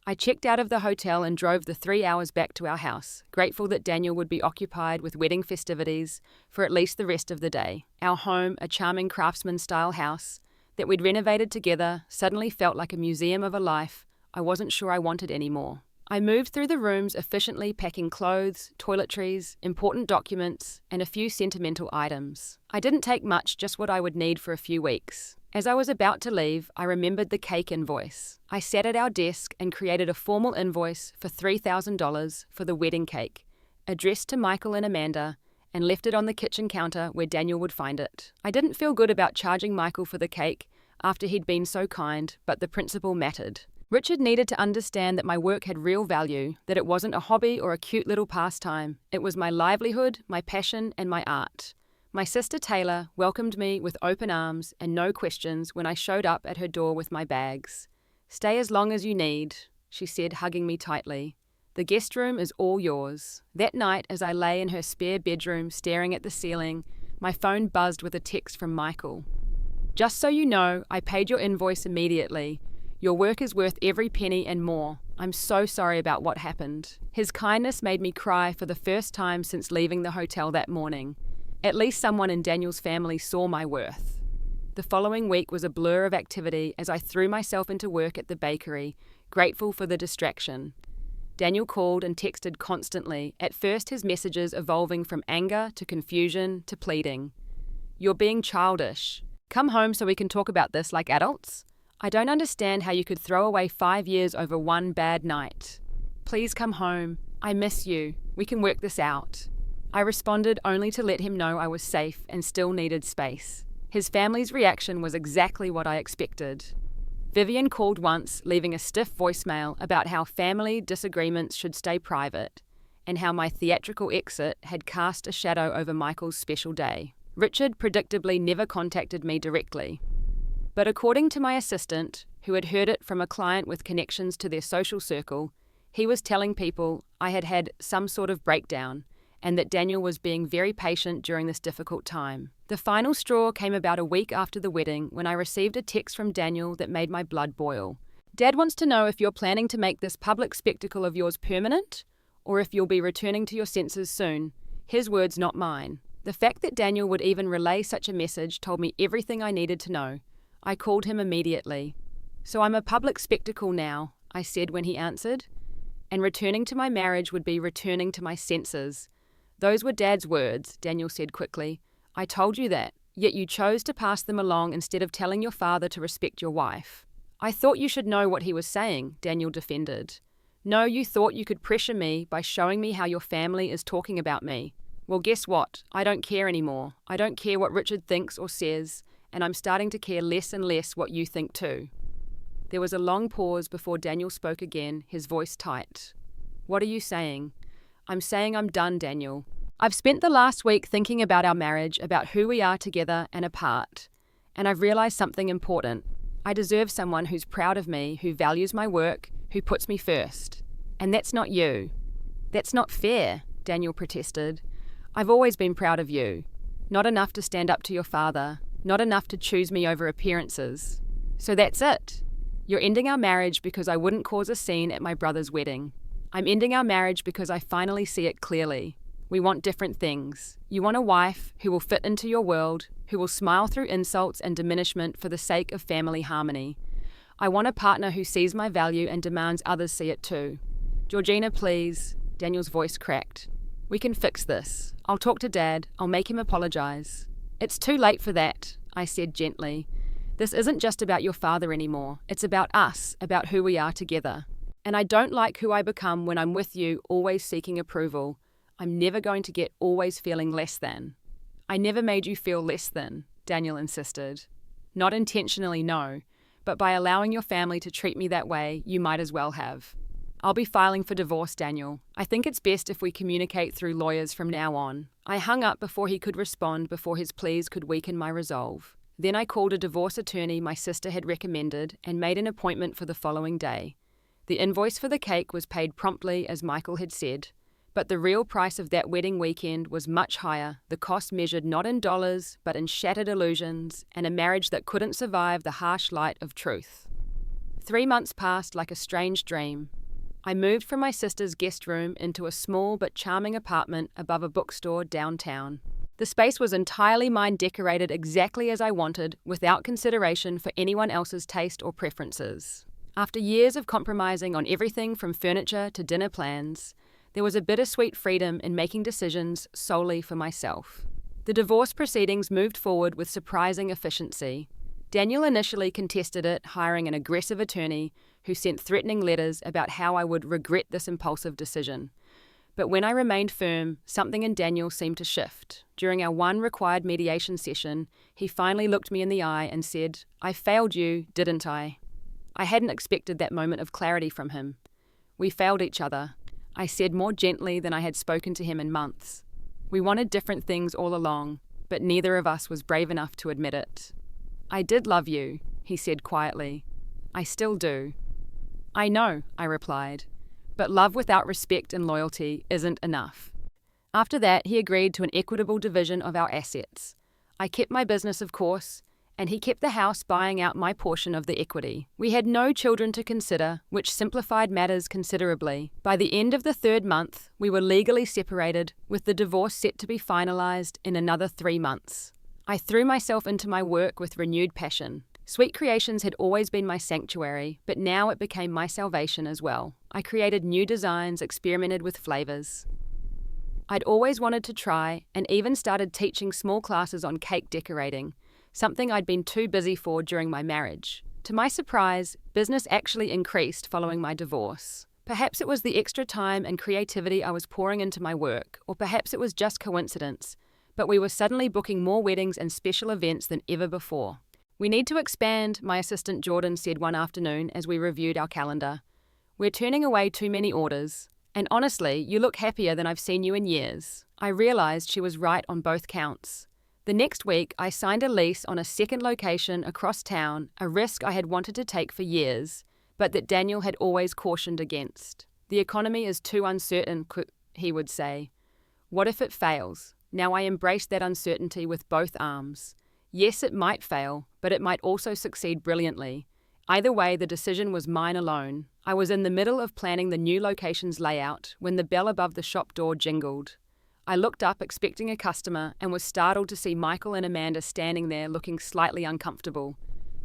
I checked out of the hotel and drove the 3 hours back to our house, grateful that Daniel would be occupied with wedding festivities for at least the rest of the day. Our home, a charming craftsman-style house that we'd renovated together, suddenly felt like a museum of a life I wasn't sure I wanted anymore. I moved through the rooms efficiently, packing clothes, toiletries, important documents, and a few sentimental items. I didn't take much, just what I would need for a few weeks. As I was about to leave, I remembered the cake invoice. I sat at our desk and created a formal invoice for $3,000 for the wedding cake, addressed to Michael and Amanda, and left it on the kitchen counter where Daniel would find it. I didn't feel good about charging Michael for the cake after he'd been so kind, but the principle mattered. Richard needed to understand that my work had real value, that it wasn't a hobby or a cute little pastime. It was my livelihood, my passion, and my art. My sister Taylor welcomed me with open arms and no questions when I showed up at her door with my bags. Stay as long as you need, she said, hugging me tightly. The guest room is all yours. That night, as I lay in her spare bedroom staring at the ceiling, my phone buzzed with a text from Michael. Just so you know, I paid your invoice immediately. Your work is worth every penny and more. I'm so sorry about what happened. His kindness made me cry for the first time since leaving the hotel that morning. At least someone in Daniel's family saw my worth. The following week was a blur of activity as I threw myself into work at the bakery, grateful for the distraction. Daniel called and texted constantly, at first his messages evolving from anger to confusion to pleading. You're being childish. Come home so we can talk about this like adults. I don't understand how you could throw away 5 years over one bad night. Please come home. I miss you. We can work this out. I responded only to let him know I was safe and still needed space. His family's reaction was exactly what I expected. Vivian called once, leaving a stiff voicemail about how family disagreements should stay private, and how my theatrical exit had cast a shadow over Michael's special day. Richard predictably never contacted me directly. But according to my assistant, who had heard it from a client with connections to their social circle, he was telling people I had had some sort of breakdown, and that Daniel was being very patient during this difficult time. The final straw came about a week after the wedding when I received a text from Daniel that made my blood boil. Dad wants to know if you're planning to make this public spectacle of yours permanent, or if you'll be returning to your senses soon. His words, not mine. The fact that Daniel would even relay such a message told me everything I needed to know. I called him immediately. So I'm a public spectacle now, I said when he answered. And returning to my marriage would be returning to my senses. Those were Dad's words, Daniel said quickly. I told you that, yet you chose to pass them along instead of telling your father to respect your wife. I thought you should know what he was saying, Daniel defended. No, you thought you could pressure me by showing me how your family is talking about me. Well, guess what? I don't care anymore. I don't care what Richard thinks or says, and I'm starting to care less and less what you think too. There was a long pause before Daniel spoke again, his voice tight. What are you saying? I'm saying I'm done, Daniel. I've spent the last week thinking about our marriage, about who we are together and apart, and I've realized something important. I deserve someone who's proud of me, who values my work, who puts me first. And that's not you. That's not fair, Daniel protested. I've always been proud of you. Not enough to stand up to your father, not enough to choose me over appearances. So that's it. You're ending our marriage because I wouldn't cause a scene at my brother's wedding. I'm ending our marriage because I finally see it clearly. We want different things. You want a wife who will fit into your world, who will smile through insults and diminishment for the sake of family harmony. I want a partner who sees my value and demands others see it too. Georgina, please. Daniel's voice cracked. We can fix this. I'll talk to Dad. I'll make him apologize. It's too late for that, I said gently. This isn't just about your father anymore. It's about us, about who we are together. And I don't like who I become when I'm with you, always seeking approval. I'm never going to get always feeling less than. I never made you feel less than, Daniel insisted. Not intentionally, no, but by allowing your family to treat me that way, you might as well have. I'll be filing for divorce, Daniel. I think it's best if we communicate through lawyers from now on. I hung up before he could respond, before his pleas could weaken my resolve. Then I called a divorce attorney my sister had recommended and made an appointment for the following day. The invoice for the cake was paid promptly, as Michael had said, but the real price of that wedding weekend was much higher, the cost measured not in dollars, but in shattered illusions, and a marriage that couldn't survive the harsh light of truth. 3 months passed like a strange dream. I moved from my sister's guest room into a small but charming apartment above a bookstore downtown. The space was entirely mine, decorated exactly as I wanted, without consideration for anyone else's taste or preferences. After years of compromising on everything from furniture to dinner plans, there was a bittersweet freedom in making decisions solely for myself. The divorce proceedings moved forward with surprising efficiency. Daniel initially contested it, hiring an aggressive attorney who sent threatening letters about how I would regret this impulsive decision. But when I remained firm, something in Daniel seemed to shift. During our one required mediation session, he finally looked me in the eye and said, "I failed you, didn't I?" I hadn't expected that moment of clarity from him. "We failed each other," I said more gently than I had spoken to him in months. "We wanted different things all along, but neither of us was brave enough to admit it." "I did love you," he said quietly. "I still do." "I know," I replied, "but love without respect and loyalty isn't enough." After that, he agreed to an equitable division of our assets. I kept my business, of course, and he kept the house, buying out my portion of the equity. We had no children to consider, which simplified matters considerably. By the end of the 3rd month, we were legally separated, with the divorce set to be finalized in another 3 months. I threw myself into my work with renewed passion. Sweet Creations had always been my sanctuary, but now it became my salvation as well. I created new designs, experimented with flavors I'd always wanted to try, and even started teaching small classes on cake decorating, something I'd been too busy for during my marriage. To my surprise, business actually increased following my divorce. Perhaps it was the extra time and creativity I was pouring into my work, or perhaps it was just coincidence, but we were suddenly booking more weddings and special events than ever before. "We need to expand," my assistant Jordan said one afternoon as we reviewed our calendar. "We're turning away too many orders. And honestly, you look happier than I've seen you in years." I realized she was right on both counts. The next week, I signed a lease on a second location across town, a risk I had wanted to take for years, but that Daniel had always cautioned against. "The economy is too uncertain," he would say. "What if it fails?" Now I embraced that uncertainty with both arms. Yes, it might fail, but it might also succeed brilliantly. Either way, the decision was mine alone. I was in the middle of planning the new location's layout when the bell above the shop door jingled. I looked up expecting a customer and was startled to see Michael and Amanda standing there looking slightly uncomfortable.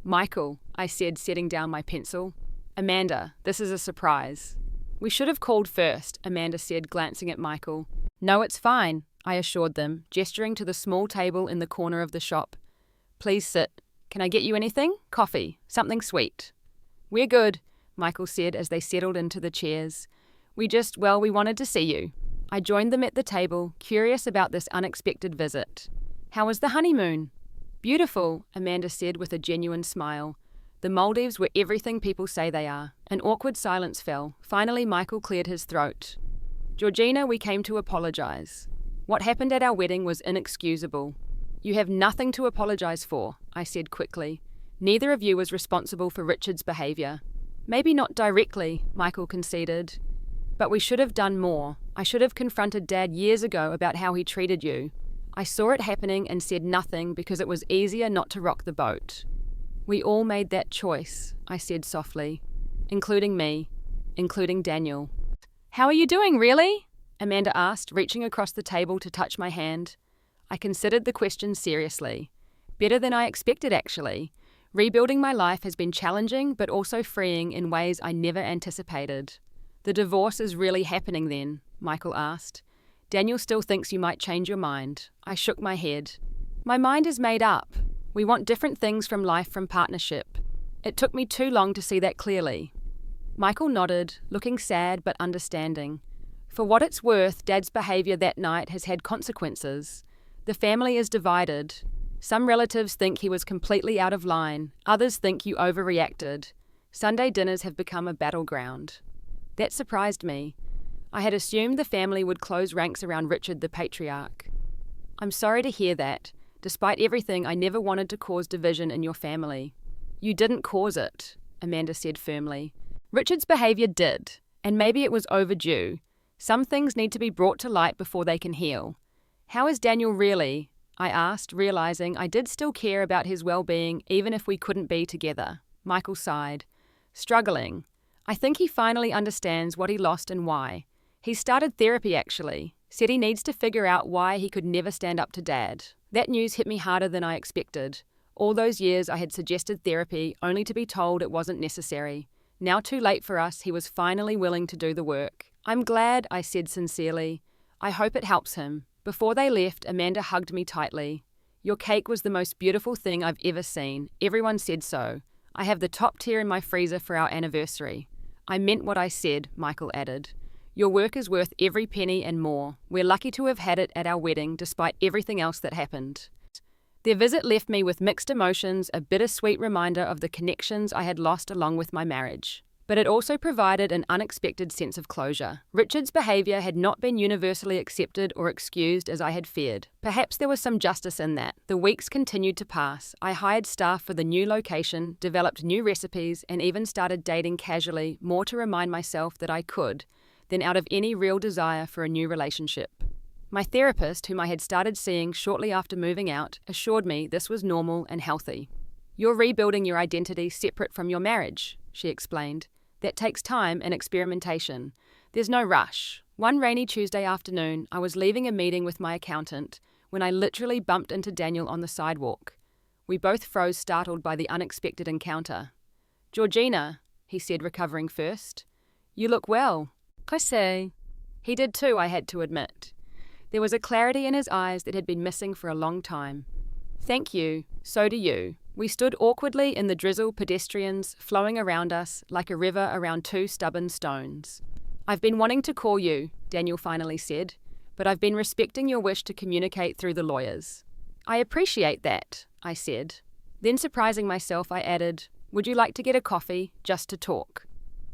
"Michael," I said, setting down my pencil. "Amanda, this is a surprise." "We should have called first," Amanda said, glancing at Michael. "No, it's fine," I assured them, gesturing to the small table in the corner of the shop. "Please sit. Can I get you anything? Coffee? Something sweet?" "We're good," Michael said as they settled into the chairs. We wanted to see you." I joined them at the table, curious about this unexpected visit. "How was the honeymoon?" "Beautiful," Amanda said with a genuine smile. The Maldives were everything people say they are. An awkward silence fell. Finally, Michael cleared his throat. "Georgina, we came to apologize. What happened at our wedding was inexcusable." "You have nothing to apologize for," I said quickly. "Neither of you was responsible for Richard's behavior." "Maybe not directly," Michael conceded. "But we should have done more. I should have confronted Dad years ago about how he treated you. I saw it happening and said nothing because it was easier not to rock the boat." "We all made that choice," I said softly. "Including me. Including Daniel." "How are you doing, really?" Amanda asked, reaching across the table to touch my hand. I considered the question seriously. Better than I expected, actually. Rebuilding my life has been challenging but also freeing in ways I never anticipated. "The divorce is really happening then?" Michael asked. "Daniel still thinks you might change your mind." I shook my head. "My mind is made up. We want different things from life, from partnership. It took me too long to see that clearly." Michael nodded, looking sad but understanding. "For what it's worth, Dad's behavior that night has had consequences. The family is divided. Some relatives think he was completely out of line. Others think you overreacted. Sunday dinners have become a battleground." That surprised me. I had assumed the family would close ranks around Richard the patriarch. "I'm sorry to hear that. Despite everything, I never wanted to cause division in your family." "You didn't cause it," Amanda said firmly. "Richard's behavior did, and maybe it was overdue. Some things need to be brought to light before they can heal." "How is Daniel really?" I asked, realizing I did still care about his well-being even if we couldn't be together. Michael sighed. "Struggling. I think he finally understands what he lost and why. He started therapy, actually. Said he needs to figure out why he could never stand up to Dad." That news hit me harder than I expected. All those years I had suggested therapy, only to be told it wasn't necessary. Now too late for us, he was finally willing to do the work. "I'm glad," I said sincerely. "I hope it helps him." Before they left, Amanda hugged me tightly. "Your cake was the most beautiful thing I've ever seen. Everyone said so. I have the top tier in my freezer for our anniversary." "I meant what I said," Michael added. "Your work is worth every penny and more. We're lucky to have had it at our wedding despite everything else that happened." Their visit left me with mixed emotions, a bittersweet reminder of the connections I had lost along with my marriage. But it also provided an unexpected sense of closure. Richard's behavior had not been universally accepted or excused as I had feared. Perhaps there was some justice in that. The weeks continued to pass. I hired staff for the new location, developed new recipes, and even started dating casually, more to remind myself that I could, than out of any real desire for a new relationship. My therapist, whom I had started seeing shortly after moving out, assured me this was normal and healthy. "You're rebuilding your identity separate from your marriage," she explained. "That takes time and experimentation. There's no rush." One rainy Tuesday afternoon, I was leaving a meeting with my accountant when I literally bumped into Daniel on the sidewalk. We both froze, startled by the unexpected encounter. "Georgina," he said, recovering first. "You look well." "I say." He did too, I had to admit. There was a clarity in his eyes that had been missing for a long time. "Thank you. So do you." We stood awkwardly in the drizzle, pedestrians flowing around us like a river around two stubborn stones. "I've been wanting to call you," Daniel finally said, "but I've been respecting your wish to communicate through the lawyers." "I appreciate that," I said. Then, surprising myself, I added, "Would you like to get a coffee, just to talk?"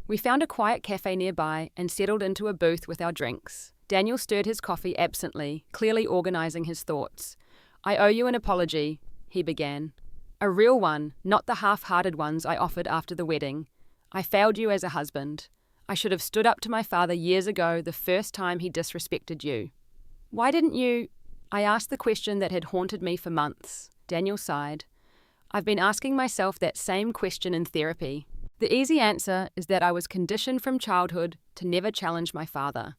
We found a quiet cafe nearby and settled into a booth with our drinks. Daniel stirred his coffee absently, clearly organizing his thoughts. "I owe you an apology," he began. "A real one, not the half-hearted ones I offered after the wedding. I failed you as a husband. I should have stood up to my father years ago the first time he disrespected you." "Why didn't you?" I asked the question that had haunted me for months. Daniel sighed. "I've been asking myself that same question in therapy. The easy answer is that I was conditioned from childhood to never challenge my father.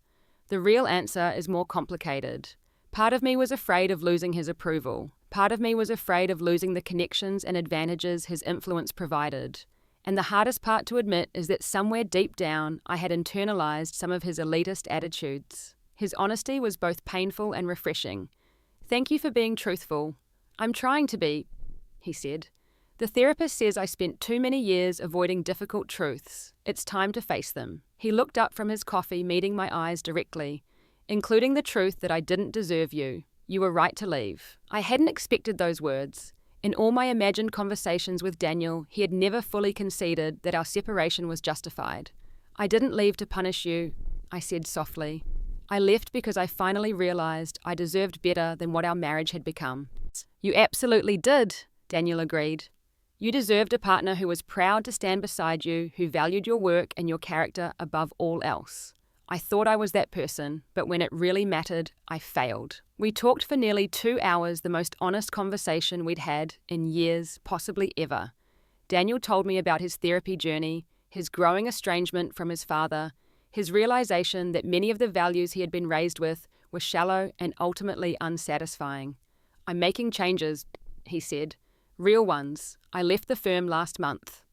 The real answer is more complicated. Part of me was afraid of losing his approval. Part of me was afraid of losing the connections and advantages his influence provided. And the hardest part to admit is that somewhere deep down I had internalized some of his elitist attitudes. His honesty was both painful and refreshing. "Thank you for being truthful." "I'm trying to be," he said. "The therapist says I spent too many years avoiding difficult truths. It's time to face them." He looked up from his coffee, meeting my eyes directly, "Including the truth that I didn't deserve you. You were right to leave." I hadn't expected those words. In all my imagined conversations with Daniel, he had never fully conceded that our separation was justified. "I didn't leave to punish you," I said softly. "I left because I finally realized I deserved better than what our marriage had become." "You absolutely did," Daniel agreed. "You deserved a partner who was proud to stand beside you, who valued your work and your character above all else. I thought I was that person, but when it really mattered, I failed." We talked for nearly 2 hours, the most honest conversation we'd had in years, possibly ever. Daniel told me about his therapy journey, his growing estrangement from his father, his realization that many of the values he had been raised with were shallow and ultimately unsatisfying. "I'm making changes," he said. "Real ones. I left the firm last month."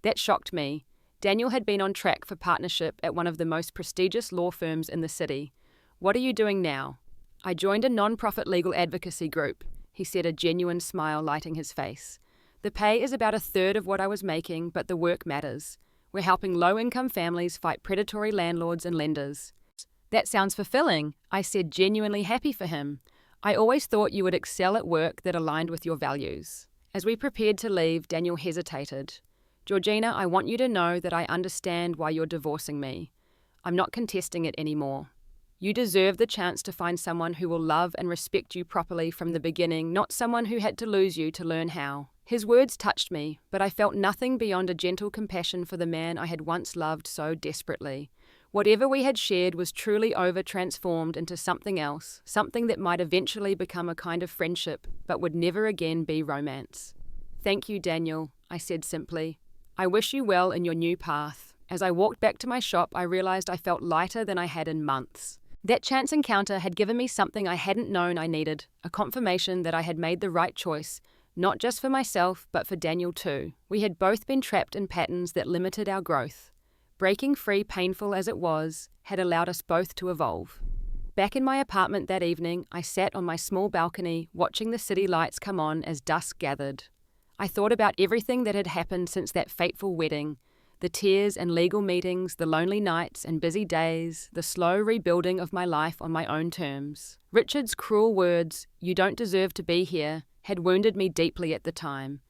That shocked me. Daniel had been on track for partnership at one of the most prestigious law firms in the city. "What are you doing now?" "I joined a non-profit legal advocacy group," he said, a genuine smile lighting his face. "The pay is about a third of what I was making, but the work matters. We're helping low-income families fight predatory landlords and lenders." "That sounds fulfilling," I said, genuinely happy for him. "I always thought you would excel at work that aligned with your values." As we prepared to leave, Daniel hesitated. "Georgina, I want you to know that I understand why you're divorcing me. I'm not contesting it anymore. You deserve the chance to find someone who will love and respect you properly from the beginning, not someone who had to lose you to learn how." His words touched me, but I felt nothing beyond a gentle compassion for the man I had once loved so desperately. Whatever we had shared was truly transformed into something else, something that might eventually become a kind of friendship, but would never again be romance. "Thank you, Daniel," I said simply. "I wish you well in your new path." As I walked back to my shop, I realized I felt lighter than I had in months. That chance encounter had given me something I hadn't known I needed, a confirmation that I had made the right choice, not just for myself, but for Daniel too. We had both been trapped in patterns that limited our growth. Breaking free, painful as it was, had allowed us both to evolve. Back in my apartment that evening, I sat on my small balcony, watching the city lights come on as dusk gathered. I thought about everything that had happened since that fateful wedding, the tears and legal meetings, the lonely nights and busy days, the slow rebuilding of my life on my own terms. Richard's cruel words, "You don't deserve to be here," had wounded me deeply at the time.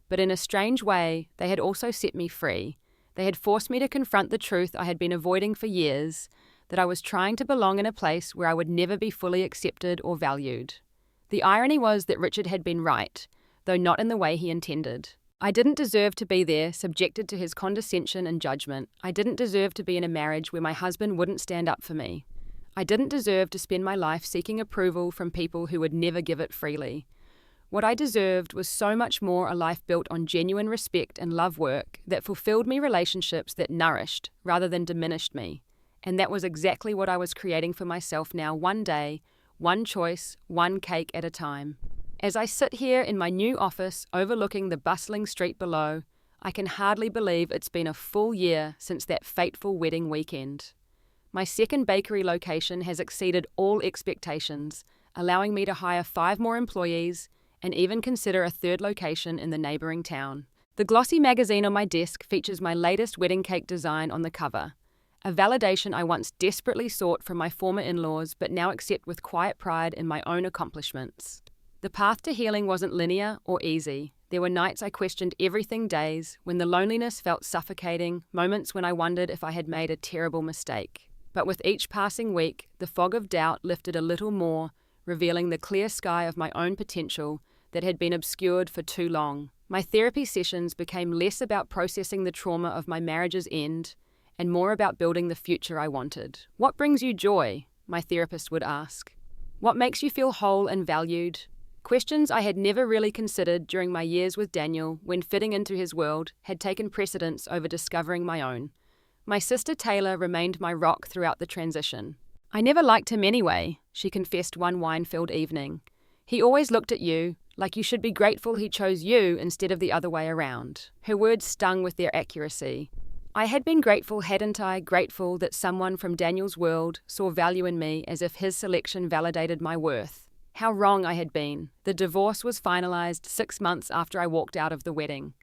But in a strange way, they had also set me free. They had forced me to confront the truth I had been avoiding for years, that I was trying to belong in a place where I would never be fully accepted or valued. The irony was that Richard had been right, though not in the way he intended. I didn't deserve to be there, subjected to his condescension and judgment. I didn't deserve to be in a marriage where my husband wouldn't stand up for me. I didn't deserve to spend my life seeking approval from people who would never give it freely. What I deserved was so much more a life built on genuine respect and love work that fulfilled me, relationships that nourished rather than diminished me. And that was exactly what I was creating for myself now, one day, one choice, one cake at a time. As I sit here in my new office overlooking the bustling street below, I can hardly believe it's been a full year since that fateful wedding weekend. My second bakery location has exceeded all expectations, allowing me to hire 5 more employees and even consider a third location in the neighboring town. The glossy magazine on my desk features my latest wedding cake design on the cover, a validation I once desperately sought from my former in-laws but now accept with quiet pride in my own accomplishments. The path to healing wasn't linear or easy. There were nights I questioned everything, days when the loneliness felt suffocating, moments when I wondered if I had made a terrible mistake. But with each passing week, the fog of doubt lifted a little more, revealing the clear sky of my own potential that had been obscured for too long. My therapy sessions became less about processing the trauma of my marriage's end and more about building the future I wanted. "What brings you joy?" my therapist would ask. "What makes you feel whole and valued?" Questions I had never really considered during my years with Daniel, when fitting into his world, had taken precedence over discovering my own. My sister Taylor remained my rock throughout the transition. "I never liked him anyway," she confessed one wine-filled evening. "He always looked at you, like you should be grateful he chose you instead of the other way around." Her words stung with their accuracy. I had been grateful, hadn't I? Grateful that someone from Daniel's world saw value in me as if his selection validated my worth. How wrong I had been. The divorce was finalized 6 months after I walked out of the wedding.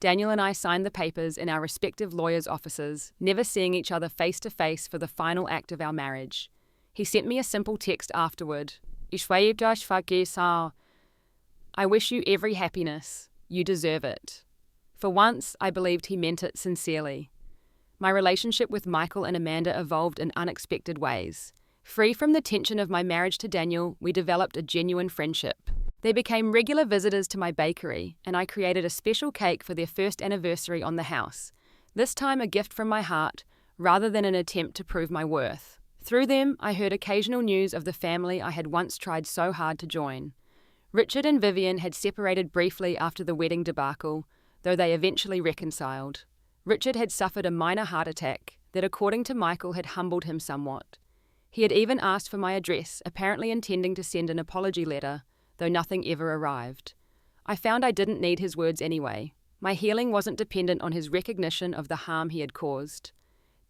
Daniel and I signed the papers in our respective lawyers' offices, never seeing each other face to face for the final act of our marriage. He sent me a simple text afterward. "I wish you every happiness. You deserve it." For once, I believed he meant it sincerely. My relationship with Michael and Amanda evolved in unexpected ways. Free from the tension of my marriage to Daniel, we developed a genuine friendship. They became regular visitors to my bakery, and I created a special cake for their first anniversary on the house, this time a gift from my heart, rather than an attempt to prove my worth. Through them, I heard occasional news of the family I had once tried so hard to join. Richard and Vivian had separated briefly after the wedding debacle, though they eventually reconciled. Richard had suffered a minor heart attack that, according to Michael, had humbled him somewhat. He had even asked for my address, apparently intending to send an apology letter, though nothing ever arrived. I found I didn't need his words anyway. My healing wasn't dependent on his recognition of the harm he had caused.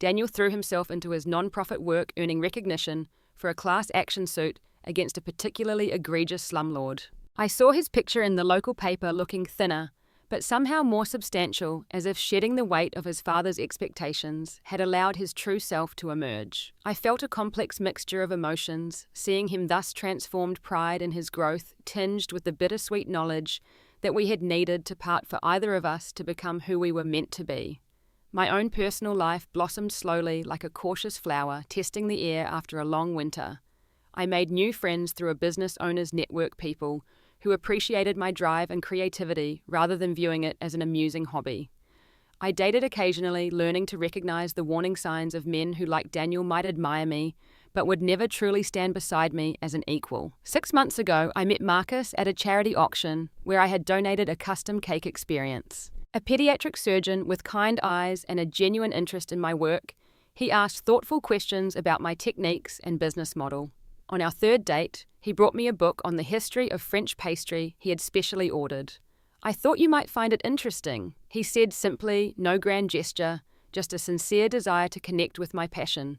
Daniel threw himself into his non-profit work, earning recognition for a class action suit against a particularly egregious slumlord. I saw his picture in the local paper, looking thinner, but somehow more substantial, as if shedding the weight of his father's expectations had allowed his true self to emerge. I felt a complex mixture of emotions, seeing him thus transformed, pride in his growth, tinged with the bittersweet knowledge that we had needed to part for either of us to become who we were meant to be. My own personal life blossomed slowly like a cautious flower, testing the air after a long winter. I made new friends through a business owner's network, people who appreciated my drive and creativity rather than viewing it as an amusing hobby. I dated occasionally, learning to recognize the warning signs of men who, like Daniel, might admire me, but would never truly stand beside me as an equal. 6 months ago, I met Marcus at a charity auction where I had donated a custom cake experience. A pediatric surgeon with kind eyes and a genuine interest in my work, he asked thoughtful questions about my techniques and business model. On our third date, he brought me a book on the history of French pastry he had specially ordered. "I thought you might find it interesting," he said simply, no grand gesture, just a sincere desire to connect with my passion.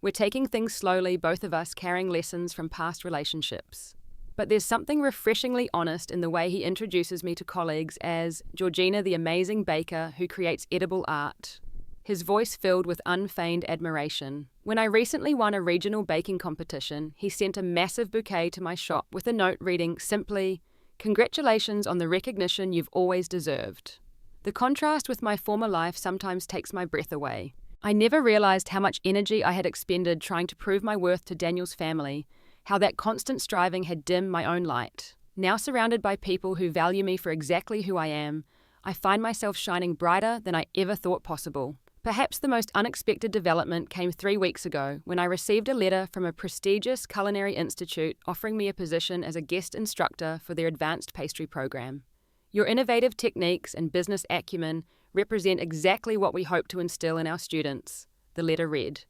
We're taking things slowly, both of us carrying lessons from past relationships. But there's something refreshingly honest in the way he introduces me to colleagues as Georgina, the amazing baker who creates edible art. His voice filled with unfeigned admiration. When I recently won a regional baking competition, he sent a massive bouquet to my shop with a note reading simply, "Congratulations on the recognition you've always deserved." The contrast with my former life sometimes takes my breath away. I never realized how much energy I had expended trying to prove my worth to Daniel's family, how that constant striving had dimmed my own light. Now surrounded by people who value me for exactly who I am, I find myself shining brighter than I ever thought possible. Perhaps the most unexpected development came 3 weeks ago when I received a letter from a prestigious culinary institute offering me a position as a guest instructor for their advanced pastry program. "Your innovative techniques and business acumen represent exactly what we hope to instill in our students," the letter read.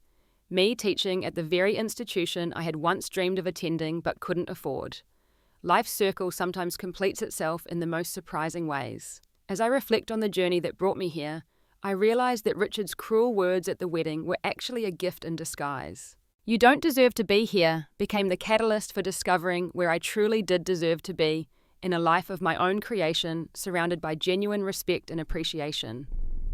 Me teaching at the very institution I had once dreamed of attending but couldn't afford. Life's circle sometimes completes itself in the most surprising ways. As I reflect on the journey that brought me here, I realized that Richard's cruel words at the wedding were actually a gift in disguise. "You don't deserve to be here" became the catalyst for discovering where I truly did deserve to be, in a life of my own creation, surrounded by genuine respect and appreciation.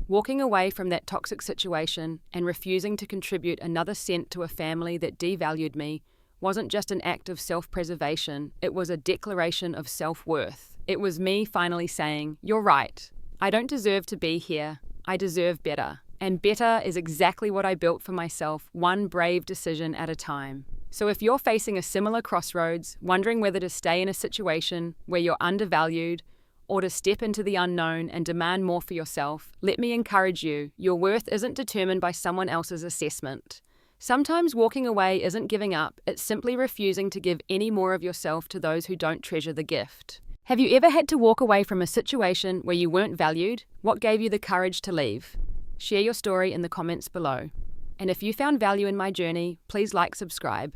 Walking away from that toxic situation and refusing to contribute another cent to a family that devalued me wasn't just an act of self-preservation, it was a declaration of self-worth. It was me finally saying, "You're right. I don't deserve to be here. I deserve better." And better is exactly what I built for myself, one brave decision at a time. So if you're facing a similar crossroads, wondering whether to stay in a situation where you're undervalued or to step into the unknown and demand more for yourself, let me encourage you, your worth isn't determined by someone else's assessment. Sometimes walking away isn't giving up, it's simply refusing to give any more of yourself to those who don't treasure the gift. Have you ever had to walk away from a situation where you weren't valued? What gave you the courage to leave? Share your story in the comments below. And if you found value in my journey, please like, subscribe,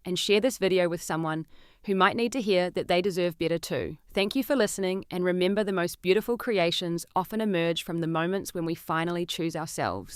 and share this video with someone who might need to hear that they deserve better too. Thank you for listening, and remember, the most beautiful creations often emerge from the moments when we finally choose ourselves.